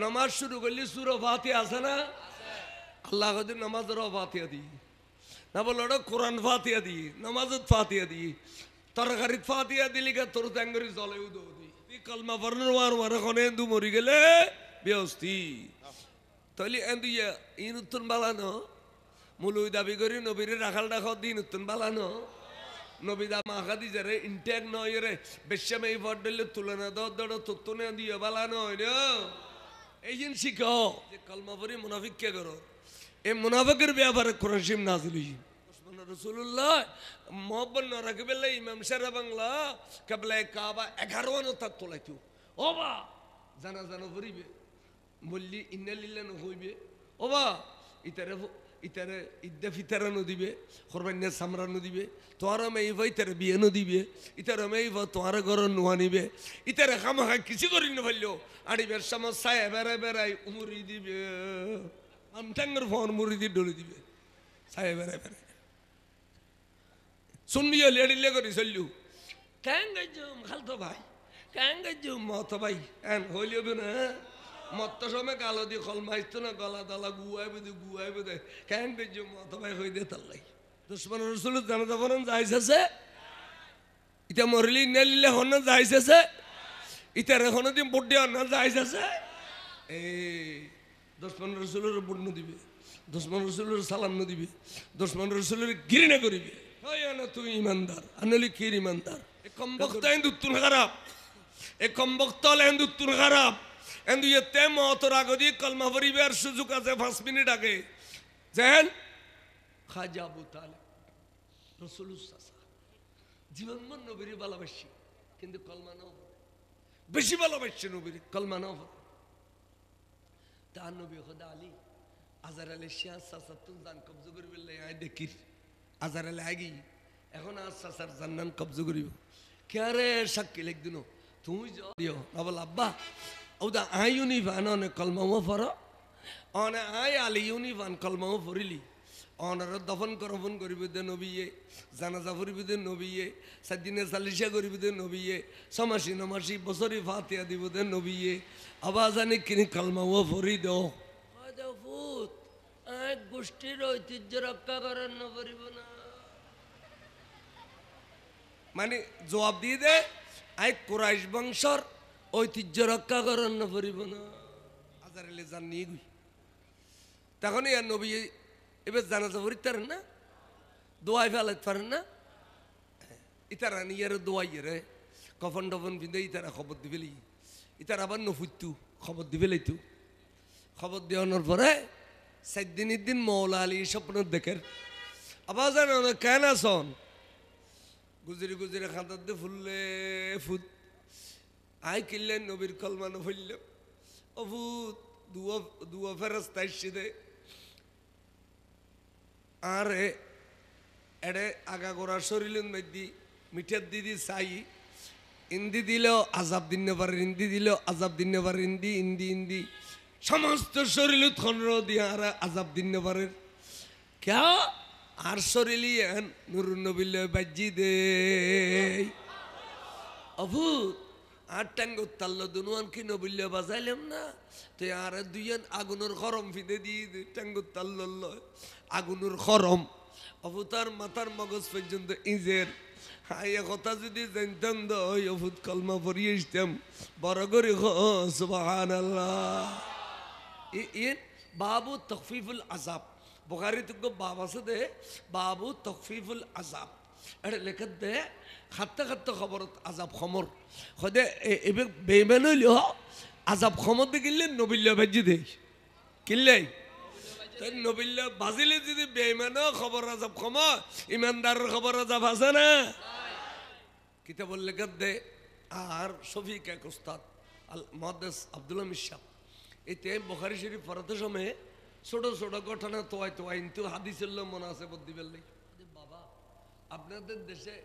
নামাজ শুরু করলি সূরা ফাতিহা আছে না আল্লাহ কইতে নামাজের ফাতিহা দি না বলড় কোরআন ফাতিহা দি নামাজত ফাতিহা দি তরকারি ফাতিহা দিলি কা তোর টাঙ্গরি জলে উদো দি তুই কলমা পড়নর ওয়ার কোনে দু মরি গেলে বেহস্তি তলি এন্দু ইন উত্তন বালানো মুলুই দাবি করি নবীর রাখাল রাখাও দিন উত্তন বালানো নবীদা মাখাদি যারে ইনটেক নয় রে বেশামে এই বডলে তুলনা দড় তুতুনে দিয়ে বালানো হইল এই জিন শিখো যে কলমা পড়ি মুনাফিক কে করো এই মুনাফিকের ব্যাপারে কোরআন শরীফ নাযিল হইছে রাসূলুল্লাহ মোহাম্মদ রাকিবুল্লাহ ইমাম সারা বাংলা কাবলা কাবা 11 তক তোলাইতো ওবা জানা জানা পড়িবে বললি ইন্না লিল্লাহ হইবে ওবা ইতারে ইদ্দা ফিতারানো দিবে কোরবানিয়া সামরানো দিবে তোরা মে ইভাই তারে বিয়ানো দিবে ইতারে মে ইভা তোরা ঘর নোয়া নিবে ইতারে খামাখা কিছু করি না ভাইলো আড়িবের সমস্যায় বেড়াই বেড়াই উমরি দিবে আমটাঙ্গর ফোন মুড়ি দিয়ে ডলে দিবে সাহেব বেড়াই বেড়াই শুনবিও লেডিলে করি চললু কেন গেছুম খালতো ভাই কেন গেছুম মত ভাই এন হইলিও না মত সময় কালো দিয়ে কল মাইতো না গলা দলা গুয়াইবে দে কেন গেছুম মত ভাই হই দে তাল্লাই দুশ্মন রসুল জানাজা পড়ন যাইছে ইটা মরলি নেলিলে হন যাইছে ইটারে হন দিন বুদ্ধি হন যাইছে এই দুশ্মন রসুলের বুড়নো দিবে দুশ্মন রসুলের সালাম দিবে দুশ্মন রসুলের ঘৃণা করিবে তুই ইমানদার আনলি কি ইমানদার কম বক্তা হিন্দুত্তুন খারাপ এ কম বক্তল হিন্দুত্তুন খারাপ এন্দু এতে মতর আগদি কলমা পরিবার সুযোগ আছে 5 মিনিট আগে যেন খাজা আবু তালেব রাসূলুল্লাহ জীবন মন নবীর ভালোবাসি কিন্তু কলমা নাও বেশি ভালোবাসি নবীর কলমা নাও তা নবী খোদা আলী আজার আলী শাহ সাসাতুন জান কবজ করবিল্লাহ আই দেখি আজারে লাগি এখন আর চাচার জান্নান কবজ করিব কে রে সাক্ষী লিখ দিন তুমি দিও না বল আব্বা ওদা আই ইউনিভান অনেক কলমাও ফর অনে আই আলি ইউনিভান কলমাও ফরিলি অনার দফন করফন করিব দে নবিয়ে জানাজা ফুরিব দে নবিয়ে সাদিনে সালিশা করিব দে নবিয়ে সমাসি নমাসি বছরি ফাতিয়া দিব দে নবিয়ে আবাজানি কিনি কলমাও ফরি দাও ফুত এক গোষ্ঠীর ঐতিহ্য রক্ষা করার না পারিব না মানে জবাব দিয়ে দে আই কুরাইশ বংশর ঐতিহ্য রক্ষা করার না পারিব না আজারেলে জান নিয়ে গুই তখন আর নবী এবার জানাজা পড়তে পারেন না দোয়াই ফেলাতে পারেন না ইতারা নিয়ার দোয়াই রে কফন টফন পিঁধে ইতারা খবর দিবেলি ইতার আবার নফুতু খবর দিবেলাইতু খবর দেওয়ানোর পরে 7 দিন মৌলা আলী স্বপ্ন দেখের আবার জানো না কেন আসন গুজরি গুজরি খাঁতার দিয়ে ফুললে ফুট আই কিনলেন নবীর কলমানো ফুলল ও ফুট দুয়া ফেরস্তা দে আরে এড়ে আগা গোড়ার শরীরের মধ্যে মিঠার দিদি চাই ইন্দি দিলেও আজাব দিন পারে ইন্দি দিলেও আজাব দিন পারে ইন্দি ইন্দি ইন্দি সমস্ত শরীর খন্ড দিয়ে আর আজাব দিন পারে কে আর শরীর নুরুন নবিল বাজি দে অভূত আর ট্যাঙ্গ তাল্ল দুনুয়ান কি নবিল্য বাজাইলাম না তো আর দুইয়ান আগুনের খরম ফিদে দিয়ে ট্যাঙ্গ তাল্ল আগুনের খরম অভূতার মাথার মগজ পর্যন্ত ইজের হাইয়া কথা যদি জানতাম তো ওই অভূত কলমা পড়িয়ে আসতাম বড় করে সুবহানাল্লাহ ইন বাবু তখফিফুল আজাব বুখারী তুগো বাব আছে দে বাবু তখফিফুল আজাব এটা লেখা দে খাতে খাতে খবর আজাব খমর খদে এবার বেইমান হইল আজাব খমর দিয়ে কিনলে নবিল্য ভাজি দে কিনলে নবিল্য বাজিলে যদি বেইমান খবর আজাব খমর ইমানদারের খবর আজাব আছে না কিতাবুল লেখা দে আর শফিক এক উস্তাদ আল মুহাদ্দিস আব্দুল্লাহ মিশা এতে বুখারী শরীফ পড়াতে সময় ছোট ছোট ঘটনা তোয়াই কিন্তু হাদিসের মনে আছে বদ্দি বেললে বাবা আপনাদের দেশে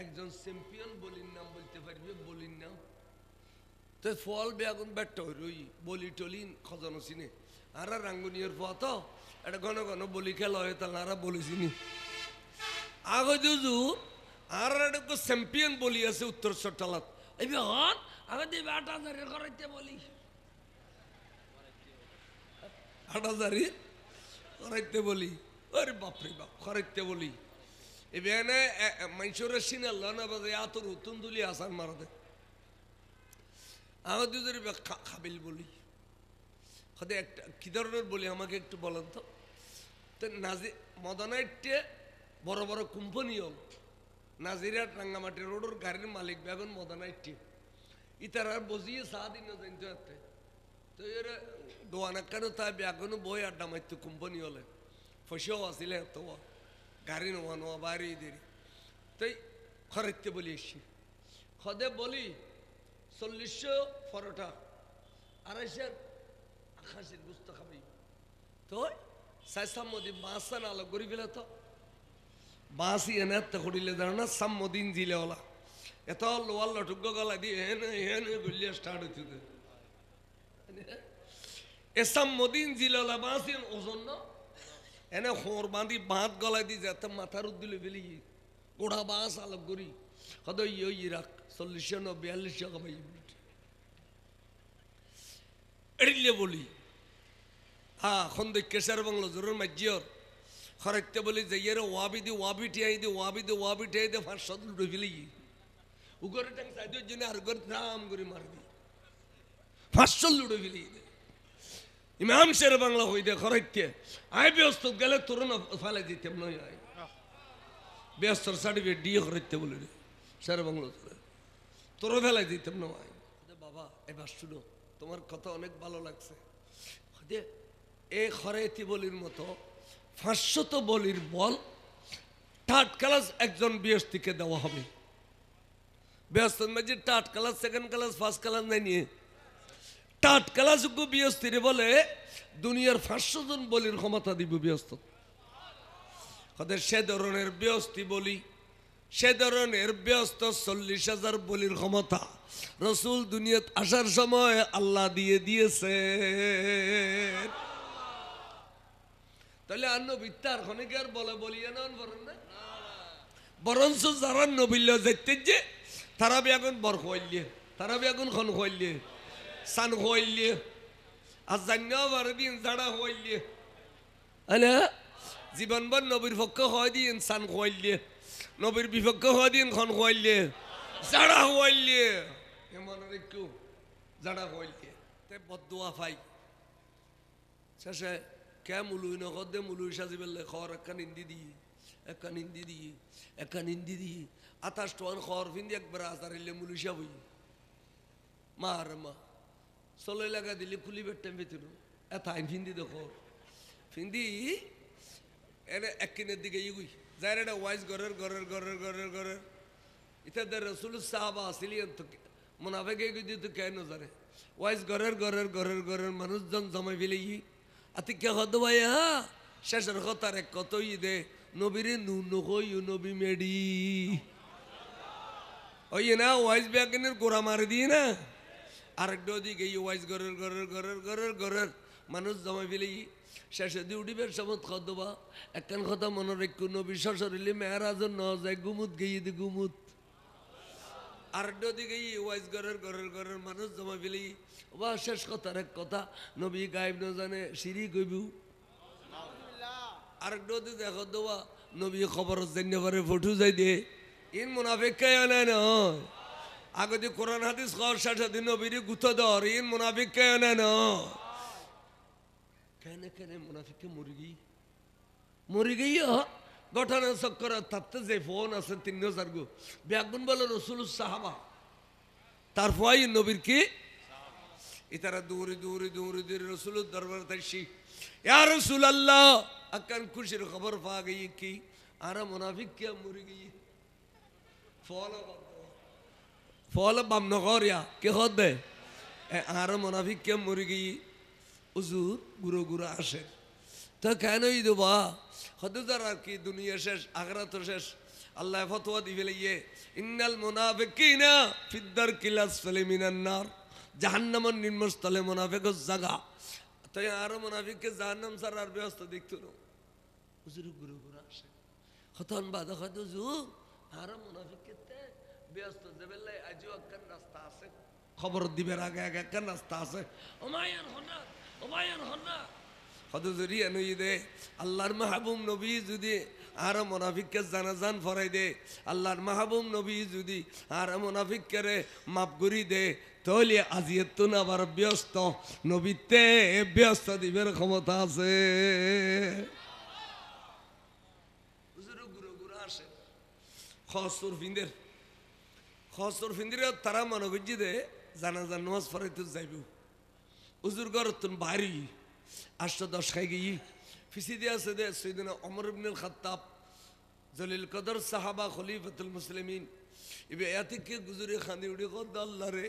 একজন চ্যাম্পিয়ন বলির নাম বলতে পারবে বলির নাম তো ফল বেগুন ব্যাট রই বলি টলি খজানো চিনে আর রাঙ্গুনিয়ার পথ এটা ঘন ঘন বলি খেলা হয় তাহলে আর বলি চিনি আগে দুজু আর একটা চ্যাম্পিয়ন বলি আছে উত্তর চট্টালাত এই হন আগে দিবে 8,000 করাইতে বলি 8,000 করাইতে বলি আরে বাপরে বাপ করাইতে বলি এখানে মানুষের সিনাল না বাজে আতর উত্তম তুলি আসান মারাতে আমার দুজনে খাবিল বলি হতে একটা কি ধরনের বলি আমাকে একটু বলেন তো নাজি মদনাইটে বড় বড় কোম্পানি হল নাজিরাট রাঙ্গামাটি রোডের গাড়ির মালিক বেগুন মদনাইটে ইতার আর বসিয়ে সারাদিন জানতে পারতে তো এর দোয়ানা কেন তাই বেগুন বই আড্ডা মারতো কোম্পানি হলে ফসেও আসলে এত গাড়ি নোয়া নোয়া বাইরে দেরি তাই খরাইতে বলি এসছি খদে বলি 40 পরোটা 250 বুঝতে খাবি তো সামদি বাঁচান আলো গড়ি ফেলে তো বাঁচি এনে এত করিলে জানো না সাম্মদিন জিলে ওলা এত লোয়ার লটুক গলা দিয়ে হেনে হেনে গুলিয়ে স্টার্ট হইতে এ সাম্মদিন জিলে ওলা বাঁচি ওজন না এনে হোর বাঁধি বাঁধ গলায় দিয়ে যেত মাথার উদ্দিলে ফেলি গোড়া বাঁশ আলোক করি কত ইয়ে রাখ 40 না 42 খাবাই এড়িলে বলি হ্যাঁ খন্দ কেশার বাংলা জোরের মাজিয়র খরাইতে বলি যে ইয়ের ওয়াবি টিয়াই দে 500 লুটে ফেলি উগরে টাং সাইডের জন্য আর গর নাম করে মার দি 500 লুটে ফেলি ইমাম শের বাংলা হই দে খরাইতে আই ব্যস্ত গেলে তোর না ফেলে দিতাম নয় আই ব্যস্তর সার্টিফিকেট দিয়ে খরাইতে বলে রে শের বাংলা তোর ফেলে দিতাম না আই বাবা এবার শুনো তোমার কথা অনেক ভালো লাগছে এ খরাইতি বলির মতো 500 বলির বল থার্ড ক্লাস একজন বিএসটিকে দেওয়া হবে ব্যস্তর মাঝে third class second class first class নাই নিয়ে থার্ড ক্লাস বিএসটিরে বলে দুনিয়ার 500 জন বলির ক্ষমতা দিব ব্যস্ত ওদের সে ধরনের ব্যস্তি বলি, সে ধরনের ব্যস্ত 40,000 বলির ক্ষমতা রসুল দুনিয়াত আসার সময় আল্লাহ দিয়ে দিয়েছে। তাহলে আর নবীর তার খনিকে আর বলে বলিয়ে নন বলেন না, বরঞ্চ যারা নবীল যেতে যে তারা বেগুন বর খোয়াইলে, তারা বেগুন খন খোয়াইলে, সান খোয়াইলে, আর জানিও পারবি যারা খোয়াইলে, হ্যাঁ জীবনভর নবীর পক্ষে হয় দিন সান খোয়াইলে, নবীর বিপক্ষে হয় দিন খন খোয়াইলে, যারা খোয়াইলে এমন একটু যারা খোয়াইলে তে বদুয়া পাই শেষে কে মুলুই নগদ দে মুলুই সাজি পেলে খর একটা নিন্দি দিয়ে, একটা নিন্দি দিয়ে, একটা নিন্দি দিয়ে 28 টাকার খর ফিন্দি একবার আসারিলে মুলুই সাবই মা আর মা চলো লাগা দিলে খুলি বেটাম ভেতর এত আইন ফিন্দি দেখো ফিন্দি এনে একদিনের দিকে ইগুই যার এটা ওয়াইজ ঘরের ঘরের ঘরের ঘরের ঘরের ইত্যাদি রসুল সাহাবা আসিলিয়ান তো মুনাফেকে গিয়ে তো কেন জানে ওয়াইজ ঘরের ঘরের ঘরের ঘরের মানুষজন জমা ফেলে আতি কে হদ ভাইয়া শেষের কথার এক কতই দে নবীরে নু নকই নবী মেডি ওই না ওয়াইজ ব্যাগনের গোড়া মারি দিয়ে না আরেকটা দিকে ওয়াইজ ঘরের ঘরের ঘরের ঘরের ঘরের মানুষ জমা ফেলে শেষে দিয়ে উঠিবের সমত খদবা একখান কথা মনে রেখো নবী শ্বশুরিলে মেয়েরাজন ন যায় গুমুত গিয়ে দি গুমুত আরেকটা দিকে ওয়াইজ ঘরের ঘরের ঘরের মানুষ জমা ফেলে বা শেষ কথার এক কথা নবী গায়েব ন জানে সিঁড়ি গইবু আরেকটা দিকে দেখো দেওয়া নবী খবর জানিয়ে পারে ফটো যাই দিয়ে ইন মুনাফিক কে নাই নয় আগে দিয়ে কোরআন হাদিস খবর শেষে দিন নবীর গুতো দর ইন মুনাফিক কে নাই নয় কেন কেন মুনাফিকে মরি গই ঘটনা চক্কর তাতে যে ফোন আছে 3000 গো ব্যাগুন বলে রসুল সাহাবা তার ফয় নবীর কি ইতারা দৌড়ি দৌড়ি দৌড়ি দৌড়ি রসুল দরবার তাইছি ইয়া রসুল আল্লাহ আকান খুশির খবর পা গই কি আর মুনাফিক কে মরি গই ফল বাম নগরিয়া কে হদে আর মুনাফিক কে মরি গই হুজুর গুরু গুরু আসে তো কেনই দেবা হদুদার আর কি দুনিয়া শেষ আখরাত শেষ আল্লাহ ফতোয়া দি ফেলিয়ে ইন্নাল মুনাফিকিনা ফিদ দারকিল আসফালি মিনান নার জাহান্নামের নিম্নস্থলে মুনাফিকের জায়গা তাই আর মুনাফিককে জাহান্নাম ছাড়া আর ব্যবস্থা দেখতো না হুজুর গুরু গুরু আসে হতন বাদা হয়তো হুজুর আর মুনাফিককে ব্যস্ত দেবেলাই আজও একখান রাস্তা আছে খবর দিবের আগে আগে একখান রাস্তা আছে ওমায়ান হনা ওমায়ান হনা হদুজুরি আনুই দে আল্লাহর মাহবুব নবী যদি আর মুনাফিককে জানাজান ফরাই দে আল্লাহর মাহবুব নবী যদি আর মুনাফিককে রে মাফ করি দে তাহলে আজিয়ে তো না আবার ব্যস্ত নবীতে ব্যস্ত দিবের ক্ষমতা আছে হুজুর গুরু গুরু আসে খসর ফিন্দির তারা মনে করছি দে জানাজান নামাজ পড়াইতে যাইব হুজুর ঘর তুন বাড়ি 810 খাই গিয়ে ফিসি দিয়ে আছে দে সৈয়দনা ওমর ইবনুল খাত্তাব জলিল কদর সাহাবা খলিফাতুল মুসলিমিন ইবে এতিকে গুজরে খানি উড়ি কদ আল্লাহ রে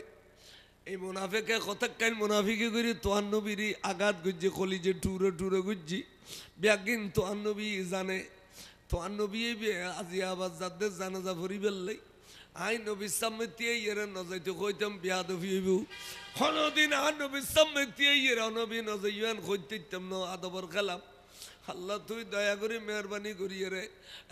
এই মুনাফিকে কতক্ষণ মুনাফিকি করি তোয়ান নবীর আঘাত গুজ্জি কলিজে টুরে টুরে গুজ্জি ব্যাগিন তোয়ান নবী জানে তোয়ান নবী আজি আবার যাদের জানাজা ভরি বেললাই আই নবী সামনে এরা নজাইতে কইতাম বিয়াদ হইব কোনদিন আর নবী সামনে এরা নবী নজাইয়ান কইতাম না আদবর খেলাম আল্লাহ তুই দয়া করে মেহরবানি করিয়ে রে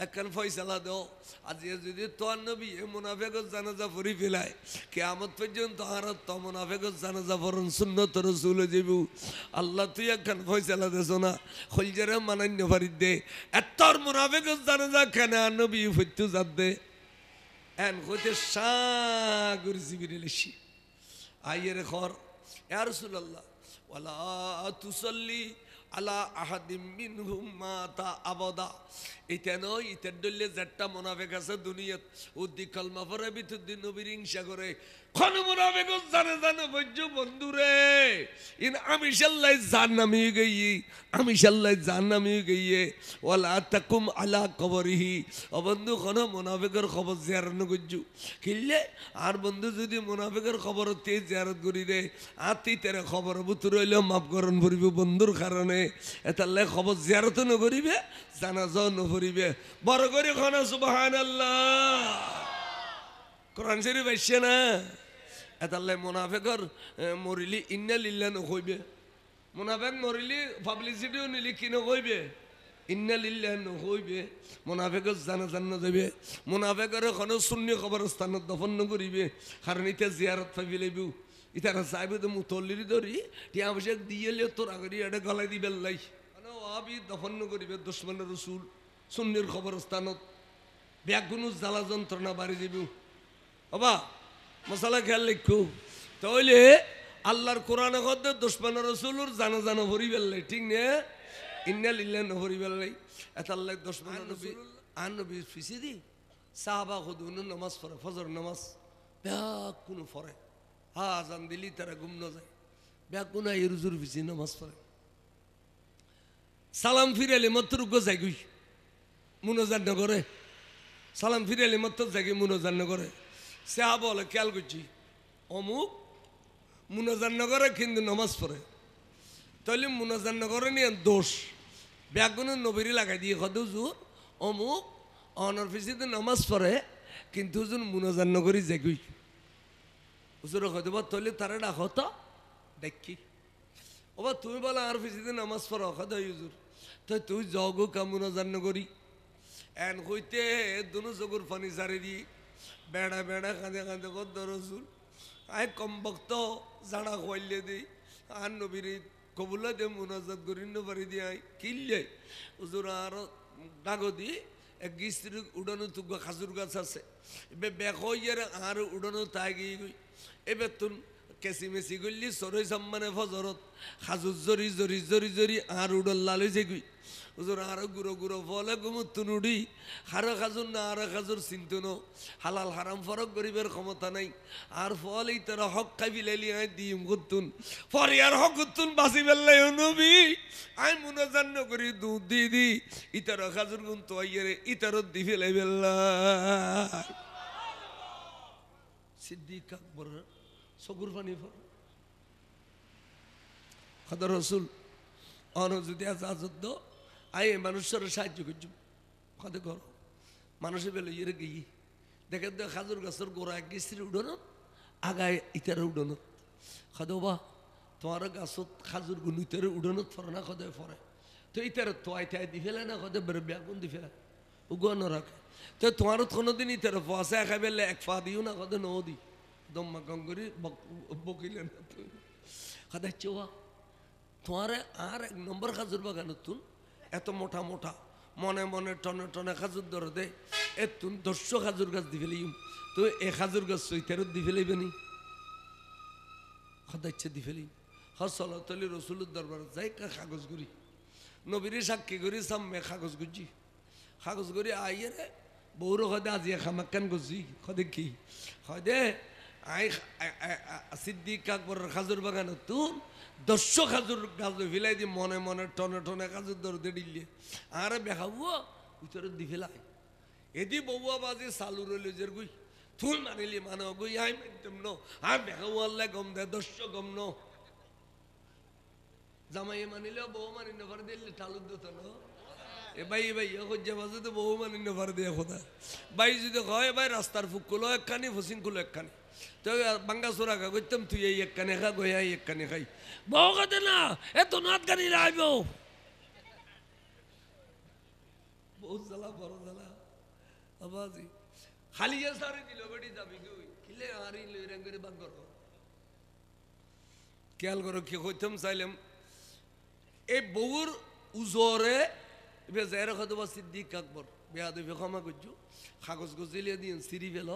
একখান ফয়সালা দাও আজ যদি তোর নবী মুনাফিকের জানাজা পড়ি ফেলায় কিয়ামত পর্যন্ত আর তো মুনাফিকের জানাজা পড়ন সুন্নত রাসূল যাইব আল্লাহ তুই একখান ফয়সালা দেছ না খলজরে মানান্য পারি দে এতর মুনাফিকের জানাজা কেন নবী ফইতু জাত দে এন কইতে সাগর জিবিরিলছি আইয়ের খর ইয়া রাসূলুল্লাহ ওয়ালা তুসাল্লি আলা আহাদিম মিনহুম মাতা আবাদা এটা নয় ইতার দলে যেটা মুনাফিক আছে দুনিয়াত উদ্দি কলমা পড়ে বিতুদ্দিন নবীর হিংসা করে কোন মুনাফিক জানে জানে বজ্জু বন্ধুরে ইন আমি শাল্লাই জান্নামি গই আমি শাল্লাই জান্নামি গইয়ে ওয়ালা তাকুম আলা কবরিহি ও বন্ধু কোন মুনাফিকের খবর জিয়ারত নগজু কিল্লে আর বন্ধু যদি মুনাফিকের খবর তে জিয়ারত করি দে আতি তেরে খবর বুতুর হইলে মাফ করন ভরিব বন্ধুর কারণে এতালে খবর জিয়ারত নগরিবে জানাজা নভরিবে বড় করে কোন সুবহানাল্লাহ কোরআন শরীফ আছে না এতালে মুনাফিকর মরিলি ইন্না লিল্লাহ নকইবে মুনাফিক মরিলি পাবলিসিটিও নিলি কি নকইবে ইন্না লিল্লাহ নকইবে মুনাফিকর জানাজান যাবে মুনাফিকর কোনো সুন্নি কবরস্থানত দফন নকরিবে কারণ ইতে জিয়ারত পাবি লইবু ইতারা চাইবে তো মুতল্লির ধরি টিয়া পয়সা দিয়েলে তোর আগরি এটা গলায় দিবে লাই মানে ওয়াবি দফন নকরিবে দুশমনের রাসূল সুন্নির কবরস্থানত ব্যাগুনো জ্বালা যন্ত্রণা বাড়ি দিব বাবা মশালা খেয়াল লিখু তাহলে আল্লাহর কোরআনে কত দুশমন রাসূলুর জানা জানা ভরি বেললে ঠিক নে ইন্না লিল্লাহি ওয়া ভরি বেললে এত আল্লাহ দুশমন নবী আন নবী ফিসিদি সাহাবা খুদুন নামাজ পড়ে ফজর নামাজ ব্যাগুনো পড়ে আজান দিলি তারা ঘুম না যায় ব্যাগুনো ইরজুর ফিসি নামাজ পড়ে সালাম ফিরালে মাত্র গো যাই মুনাজাত না করে সালাম ফিরালে মাত্র যাই মুনাজাত না করে সাহাবা বলে খেয়াল করছি অমুক মুনাজাত না করে কিন্তু নামাজ পড়ে তাহলে মুনাজাত না করে নিয়ে দোষ ব্যাগুনো নবীরি লাগাই দিয়ে কত হুজুর অমুক অনর ফিসিতে নামাজ পড়ে কিন্তু হুজুর মুনাজাত না করি যাই হুজুর হয়তো বা তাহলে তারা ডাকো তো দেখি ওবা তুমি বলো আর ফিসিতে নামাজ পড়ো কথা হুজুর তো তুই যাও কা মুনাজাত না করি এন হইতে দুনো চকুর পানি সারি দি বেড়া বেড়া কাঁদে কাঁদে কত রসুল আয় কম বক্ত জাড়া খোয়াইলে দিই আর নবীর কবুলা দে মুনাজাত করি পারি দিয়ে আয় কিনলে হুজুর আর ডাগো দি এক গিস্ত্রি উড়ানো তুক খাজুর গাছ আছে এবার বেক হইয়ার আর উড়ানো তাই গিয়ে গই এবার তুন কেসি মেসি করলি সরই সম্মানে ফজরত খাজুর জরি জরি জরি জরি আর উড়ন লাল হয়েছে গই হুজুর আরো গুঁড়ো গুঁড়ো ফলে গুমুতুন উড়ি হারো খাজুর না আরো খাজুর চিন্তুন হালাল হারাম ফরক গরিবের ক্ষমতা নাই আর ফল এই তারা হক খাবি লেলি আয় দিম করতুন পরে আর হক করতুন বাসি বেললাই নবী আই মুনাজান্ন করি দুধ দিয়ে দি ইতারা খাজুর গুন তো আইয়ারে ইতারত দি ফেলাই বেল্লা সিদ্দিক আকবর চকুর পানি ফর খাদর রসুল অন যদি আজাদ আই মানুষের সাহায্য করছি কত কর মানুষের বেলে ইয়ে গিয়ে দেখে তো খাজুর গাছের গোড়া এক গিস্ত্রি উড়ানো আগায় ইতারে উড়ানো খাদো বা তোমার গাছত খাজুর গুণ ইতারে উড়ানো ফরে না কদে ফরে তো ইতারে তোয়াই তাই দি ফেলে না কদে বেড়ে ব্যাগুন দি ফেলে উগুয়া না রাখে তো তোমার কোনোদিন ইতারে ফসা খাই বেলে এক ফা দিও না কদে ন দি দম্মা গঙ্গরি বকিলে না তুই খাদা চোয়া তোমার আর এক নম্বর খাজুর বাগান তুন এত মোটা মোটা মনে মনে টনে টনে খাজুর ধরে দে এ তুন ১০০ খাজুর গাছ দি ফেলি তো এ খাজুর গাছ চৈতারত দি ফেলিবে নি খদা ইচ্ছে দি ফেলি হসলতলি রসুলের দরবার যাই কাগজ গুড়ি নবীর সাক্ষী করি সামনে কাগজ গুজি কাগজ গুড়ি আইয়ে রে বৌর হদে আজিয়া খামাক্কান গুজি খদে কি হদে আই সিদ্দিক আকবর খাজুর বাগান তুন ১০০ খাজুর গাছ ফেলাই দি মনে মনে টনে টনে খাজুর ধরতে দিলে আর বেখাবো উতর দি ফেলাই এদি বউয়া বাজে চালু রইল যে গুই থুল মারিলি মানে গুই আই একদম ন আর বেখাবো আল্লাহ গম দে ১০০ গম ন জামাই মানিলে বউ মানি নফার দিলে টালুর দিত ন এ ভাই হজ্জা বাজে তো বউ মানি নফার দিয়ে খোদা ভাই যদি হয় ভাই রাস্তার ফুক কুলো একখানি ফসিন কুলো একখানি তো বাঙ্গা চোরা খা করতাম তুই এই একখানে খা গই এই একখানে খাই বউ কাটে না এত নাত গাড়ি লাইব বহুত জ্বালা বড় জ্বালা আবাজি খালি সারি দিল বেটি যাবি তুই কিলে আরি লই রঙ করে বাগ করো খেয়াল করো কি কইতাম চাইলাম এই বউর উজরে এবার যাই রাখা দেবো সিদ্দিক আকবর বেয়া দেবে ক্ষমা করছো কাগজ গজিলিয়ে দিয়ে সিঁড়ি ফেল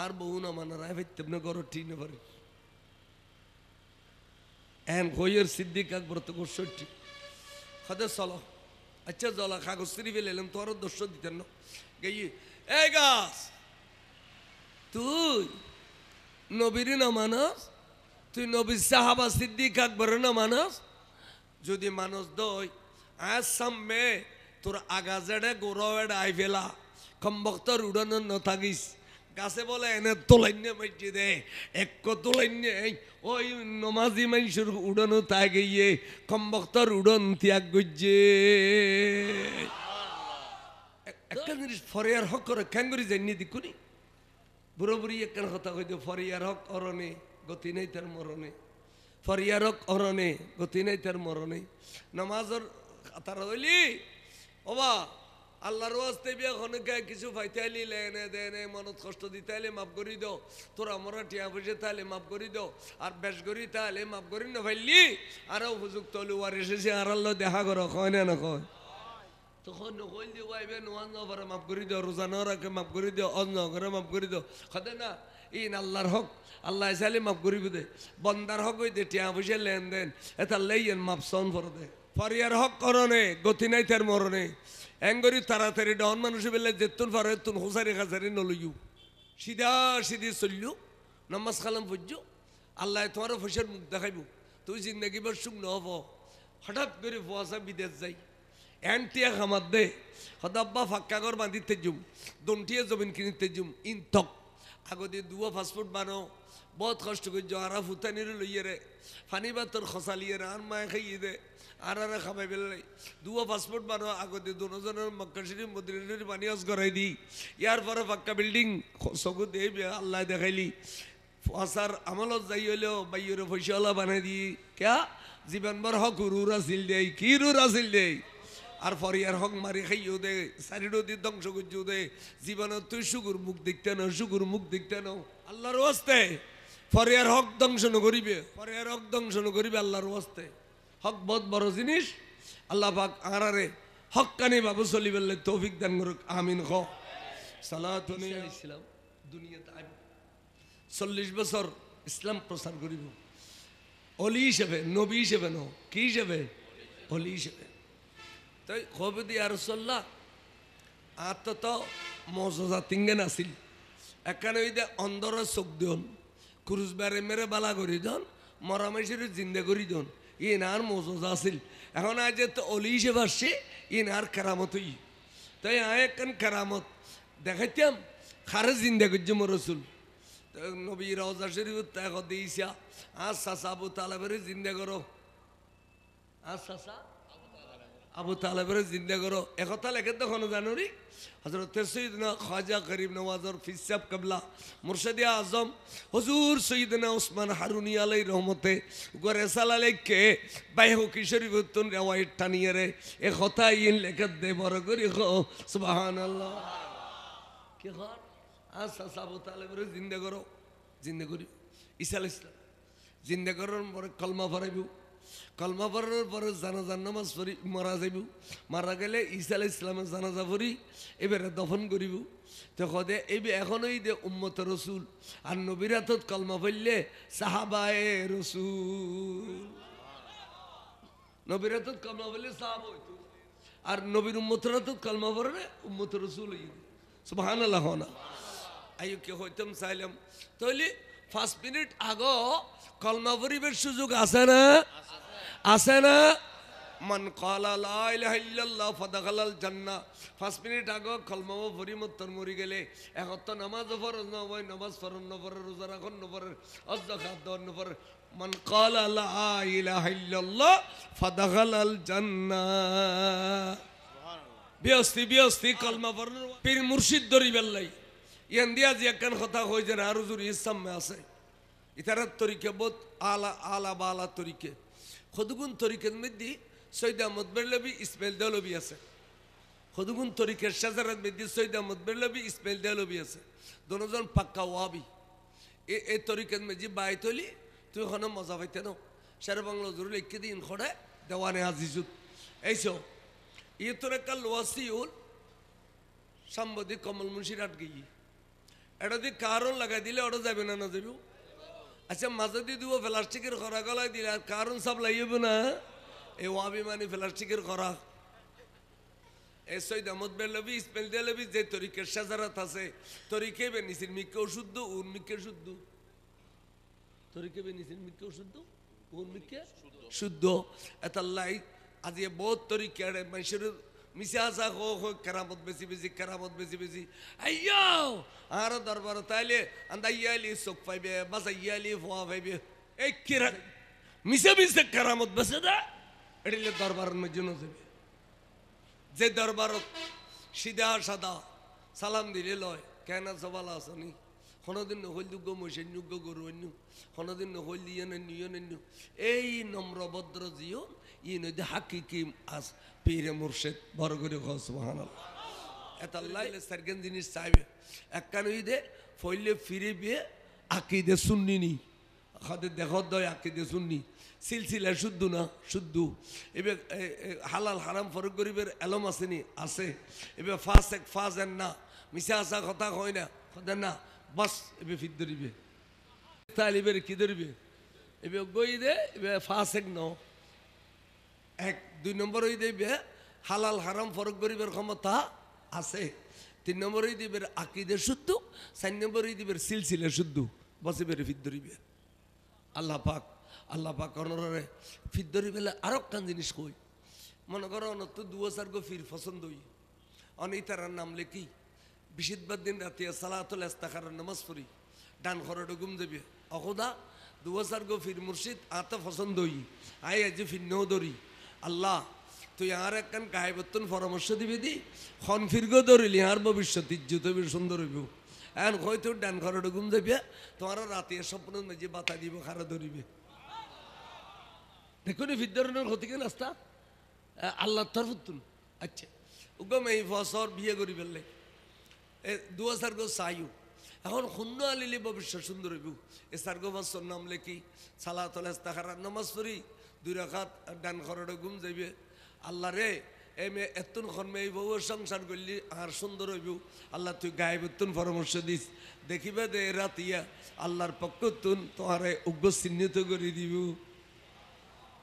আর বউ না মানা রায় ফেরতে না করো ঠিক না পারি এন কইয়ের সিদ্দিক আকবর তো করছো ঠিক খাদে চলো আচ্ছা জলা কাগজ সিঁড়ি ফেলে এলাম তোর ১০০ দিতেন না গিয়ে এই গাছ তুই নবীর না মানস, তুই নবীর সাহাবা সিদ্দিক আকবর না মানস, যদি মানুষ দই আজ সামনে তোর আগা জেড়ে গোড়াওয়াড়ে আই ফেলা কমবক্তর উড়ানো ন থাকিস গাছে বলে এনে তোলাইনে মসজিদে এক তোলাইনে ওই নমাজি মানুষের উড়ানো তা গিয়ে কমবক্তর উড়ন ত্যাগ গজ্জে একটা জিনিস ফরিয়ার হক করে কেন করি যাইনি দিকুনি বুড়ো বুড়ি একখান কথা কই ফরিয়ার হক অরণে গতি নেই তার মরণে, ফরিয়ার হক অরণে গতি নেই তার মরণে। নমাজর তারা হইলি ওবা আল্লাহর ওয়াস্তে বিয়া খনকে কিছু পাইতে আইলি লেনে দেনে মনত কষ্ট দিতে আইলে মাফ করি দাও, তোর আমরা টিয়া পয়সা তাহলে মাফ করি দাও, আর বেশ করি তাহলে মাফ করি না ফাইলি আরো উপযুক্ত হলে ওয়ার এসেছে আর আল্লাহ দেখা করো কয় না কয় তখন নকল দিয়ে ওয়াইবে নোয়ান নবরে মাফ করে দিও, রোজা ন রাখে মাফ করে দিও, অজ নগরে মাফ করে দিও, খাদে না ইন আল্লাহর হক আল্লাহ চাইলে মাফ করিব দে, বন্দার হক হইতে টিয়া পয়সা লেনদেন এটা লেইয়েন মাপ সন করে দে। ফরিয়ার হক করণে গতি নাই তার মরণে এঙ্গরি তাড়াতাড়ি ডন মানুষ বেলে যেতুন ফারে তুন হুসারি খাসারি নলইউ সিধা সিধি চললু নামাজ খালাম ফুজু আল্লাহ তোমার ফসের মুখ দেখাইব, তুই জিন্দগি বার সুখ নহব। হঠাৎ করে ফুয়াশা বিদেশ যাই এনটিয়া খামার দে হদাব্বা ফাক্কা ঘর বাঁধিতে জুম দন্টিয়া জমিন কিনিতে জুম ইনতক আগতে দুয়া ফাস্টফুড বানো বহুত কষ্ট করছো আর ফুতানির লইয়ে রে ফানি বা তোর খসালিয়ে রে আর মায়ে খাইয়ে দে আর খাবাই বেলে দুয়া পাসপোর্ট বানো আগতে দুজনের মক্কা শরীফ মদিনার পানি হজ করাই দি ইয়ার পরে পাক্কা বিল্ডিং চকু দে আল্লাহ দেখাইলি আসার আমলত যাই হইলেও বাইরে পয়সাওয়ালা বানাই দি ক্যা জীবনভর হক রুর আসিল দেই কি রুর আসিল দেই আর ফরিয়ার হক মারি খাইও দে চারিডো দিয়ে ধ্বংস করছো দে জীবনত তুই সুগুর মুখ দেখতে নাও সুগুর মুখ দেখতে নাও আল্লাহর ওয়াস্তে ফরিয়ার হক ধ্বংস নকরিবে, ফরিয়ার হক ধ্বংস নকরিবে আল্লাহর ওয়াস্তে। হক বহুত বড় জিনিস আল্লাহ পাক আরারে হক কানি বাবু চলি বললে তৌফিক দান করুক আমিন। খ সালাতু ইসলাম দুনিয়াতে আইব 40 বছর ইসলাম প্রচার করিব অলি হিসেবে, নবী হিসেবে ন কি হিসেবে, অলি হিসেবে। তাই খবদি আর রাসূলুল্লাহ আত তো মজা তিনগেন আসিল এখানে ওই দে অন্ধর চোখ দিন কুরুজ বারে মেরে বালা করি দন মরামেশের জিন্দা করি দন ইনার মজা আসিল। এখন আজ তো অলি হিসেবে আসছে ইনার কেরামতই তাই আয় একখান কেরামত দেখাইতাম খারে জিন্দা করছে মোর রসুল নবী রওজা শরীফ তাই দিয়েছা আজ চাষা আবু তালেবের জিন্দা করো, আজ চাষা আবু তালেবের জিন্দা করো একথা লেখে তখন জানুরি হজরত সৈয়দনা খ্বাজা গরিব নওয়াজর ফিসাব কবলা মুর্শিদে আজম হুজুর সৈয়দনা উসমান হারুনি আলাই রহমতে গরে সালালেকে বাইহু কিশোরী বুতুন রেওয়ায়ত টানিয়ে রে এ কথা ইন লেখে দে বড় করি খো সুবহানাল্লাহ কি খর আজ আবু তালেবের জিন্দা করো, জিন্দা করি ঈসা আলাইহিস সালাম জিন্দা করার পরে কলমা পড়াইব, কলমা পড়ানোর পরে জানাজার নামাজ পড়ি মারা যাইব, মারা গেলে ঈসা আলাইহিস সালামের জানাজা পড়ি এবারে দফন করিব। তো কদে এই এখনই দে উম্মত রসুল আর নবীর হাতত কলমা পড়লে সাহাবায়ে রসুল, নবীর হাতত কলমা পড়লে সাহাবা হইতো আর নবীর উম্মতের হাতত কলমা পড়লে উম্মত রসুল হইব। সুবহানাল্লাহ না আইও কে হইতাম চাইলাম তাহলে 5 মিনিট আগো কলমা পড়িবার সুযোগ আছে না, আছে না? মান ক্বালা লা ইলাহা ইল্লাল্লাহ ফাদাখালাল জান্নাহ 5 মিনিট আগো কলমা পড়ি মত্তর মরি গেলে এখন তো নামাজ ফরজ না হয়, নামাজ ফরজ না পড়ে রোজা রাখুন না পড়ে হজ যাকাত দেন না পড়ে মান ক্বালা লা ইলাহা ইল্লাল্লাহ ফাদাখালাল জান্নাহ বিয়স্তি বিয়স্তি কলমা পড়ার পীর মুর্শিদ দরি বেল্লাই ইয়ান দিয়া যে একখান কথা কই যে আর হুজুর ইসলামে আছে ইতারাত তরিকে বহুত আলা আলা বালা তরিকে খদুগুন তরিকের মধ্যে সৈয়দ আহমদ বেরলভী ইসমাইল দেহলভী আছে, খদুগুন তরিকের শাজারাত মধ্যে সৈয়দ আহমদ বেরলভী ইসমাইল দেহলভী আছে, দুজন পাক্কা ওয়াবি এই তরিকের মধ্যে বাইতলি তুই ওখানে মজা পাইতে নাও সারা বাংলা হুজুর লিখে দিন খড়ে দেওয়ানে আজিজুত এইসব ইয়ে তোর একটা লোয়াসিউল সাম্বাদিক কমল মুন্সির আট গিয়ে এটা দিয়ে কারণ লাগাই দিলে ওটা যাবে না, না যাবে। আচ্ছা মাঝে দিয়ে দিব প্লাস্টিকের খরা গলায় দিলে আর কারণ সব লাইব না এই ওয়াবি মানে প্লাস্টিকের খরা। এই সৈয়দ আহমদ বেরলভী ইসমাইল দেহলভী যে তরিকের শাজারাত আছে তরিকে বেনিসির মিকে শুদ্ধ উর মিকে শুদ্ধ তরিকে বেনিছেন মিকে শুদ্ধ কোন মিকে শুদ্ধ এতাল্লাই আজি বহুত তরিকে মানুষের মিশা আসা হো কেরামত বেশি বেশি কেরামত বেশি বেশি আইয়ো আর দরবার তাইলে আন্দাইয়ালি চোখ পাইবে বাজাইয়ালি ফোয়া পাইবে এই কিরা মিশে মিশে কেরামত বেশে দা এটিলে দরবারের মধ্যে যাবে যে দরবারত সিধা সাদা সালাম দিলে লয় কেন সবাল আসনি কোনোদিন নহল যোগ্য মৈসন্যুগ্য গরু অন্য কোনোদিন নহল ইয়ন এই নম্র ভদ্র জীবন ই নদী হাকিকি আস পীরে মুর্শেদ বড় করে সুবহানাল্লাহ এতাল্লাহ সার্গেন জিনিস চাইবে একখান দে ফইলে ফিরে বিয়ে আকিদে শুননি খাদের দেখ দয় আকিদে শুননি সিলসিলা শুদ্ধ না শুদ্ধ এবার হালাল হারাম ফরক গরিবের এলম আসেনি আছে এবার ফাঁসেন না মিশা আসা কথা হয় না কথা না বাস এবার ফির ধরিবে তালিবের কি ধরিবে এবার গই দে এবার ফাঁসেক ন এক দুই নম্বর হয়ে দেবে হালাল হারাম ফরক গরিবের ক্ষমতা আছে তিন নম্বর হয়ে দিবে আকিদে শুদ্ধ চার নম্বর হয়ে দিবে সিলসিলা শুদ্ধ বসে বেড়ে ফির ধরিবে আল্লাহ পাক অনরে ফির ধরিবেলে আরো কান জিনিস কই মনে করো অনত দুয়ার গো ফির পছন্দ হই অনেক তার নাম লেখি বিশিদবার দিন রাতে সালাতুল ইস্তিখার নামাজ পড়ি ডান খরড়ে ঘুম দেবে অখুদা দুয়ার গো ফির মুর্শিদ আতে পছন্দ হই আই আজ ফির নৌ ধরি আল্লাহ তুই আর একখান গায়েবত্তন পরামর্শ দিবি দি খন ফিরগো ধরিলি আর ভবিষ্যৎ ইজ্জত হইবে সুন্দর হইব এখন হয়তো ডান খরড়ে ঘুম দেবে তোমার রাতে স্বপ্ন মেজে বাতা দিব খারা ধরিবে দেখুন ফির ধরনের ক্ষতি কেন রাস্তা আল্লাহ তরফুন আচ্ছা উগম এই ফসর বিয়ে করি ফেললে দুয়ার গো চাইও এখন শূন্য আলিলে ভবিষ্যৎ সুন্দর হইব এ সার্গো ফসর নাম লেখি সালাতুল ইস্তিখার নামাজ পড়ি দুই রাকাত ডান খরড়ে ঘুম যাইবে আল্লাহ রে এ মে এতুন খন্মে এই বউ সংসার করলি আর সুন্দর হইব আল্লাহ তুই গায়েবতুন পরামর্শ দিস দেখিবে দে রাতিয়া আল্লাহর পক্ষ তুন তোমারে উগ্র চিহ্নিত করে দিব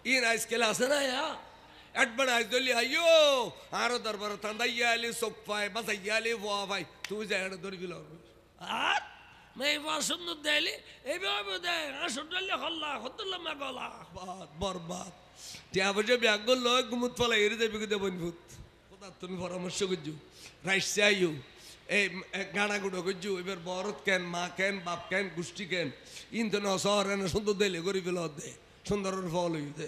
ইন আজকাল আছে না একবার আজ দলি আইয়ো আরো দরবার তান্দাইয়া আলি চোখ পায় বাজাইয়া আলি ভোয়া ভাই তুই যাই ধরবি আর মেয়ে সুন্দর দেয়লি এইভাবে দেয় সুন্দরলে হল্লা হদ্দুল্লাহ মা গলা বরবাদ টিয়া বসে ব্যাগ করলো গুমুত ফলা এড়ে যাবি কিন্তু বনভূত কোথা তুমি পরামর্শ করছো রাইস চাইও এই গাড়া গুঁড়ো করছো এবার বরত কেন মা কেন বাপ কেন গোষ্ঠী কেন ইন তো ন শহর সুন্দর দেলে গরিব দে সুন্দরের ফল হই দে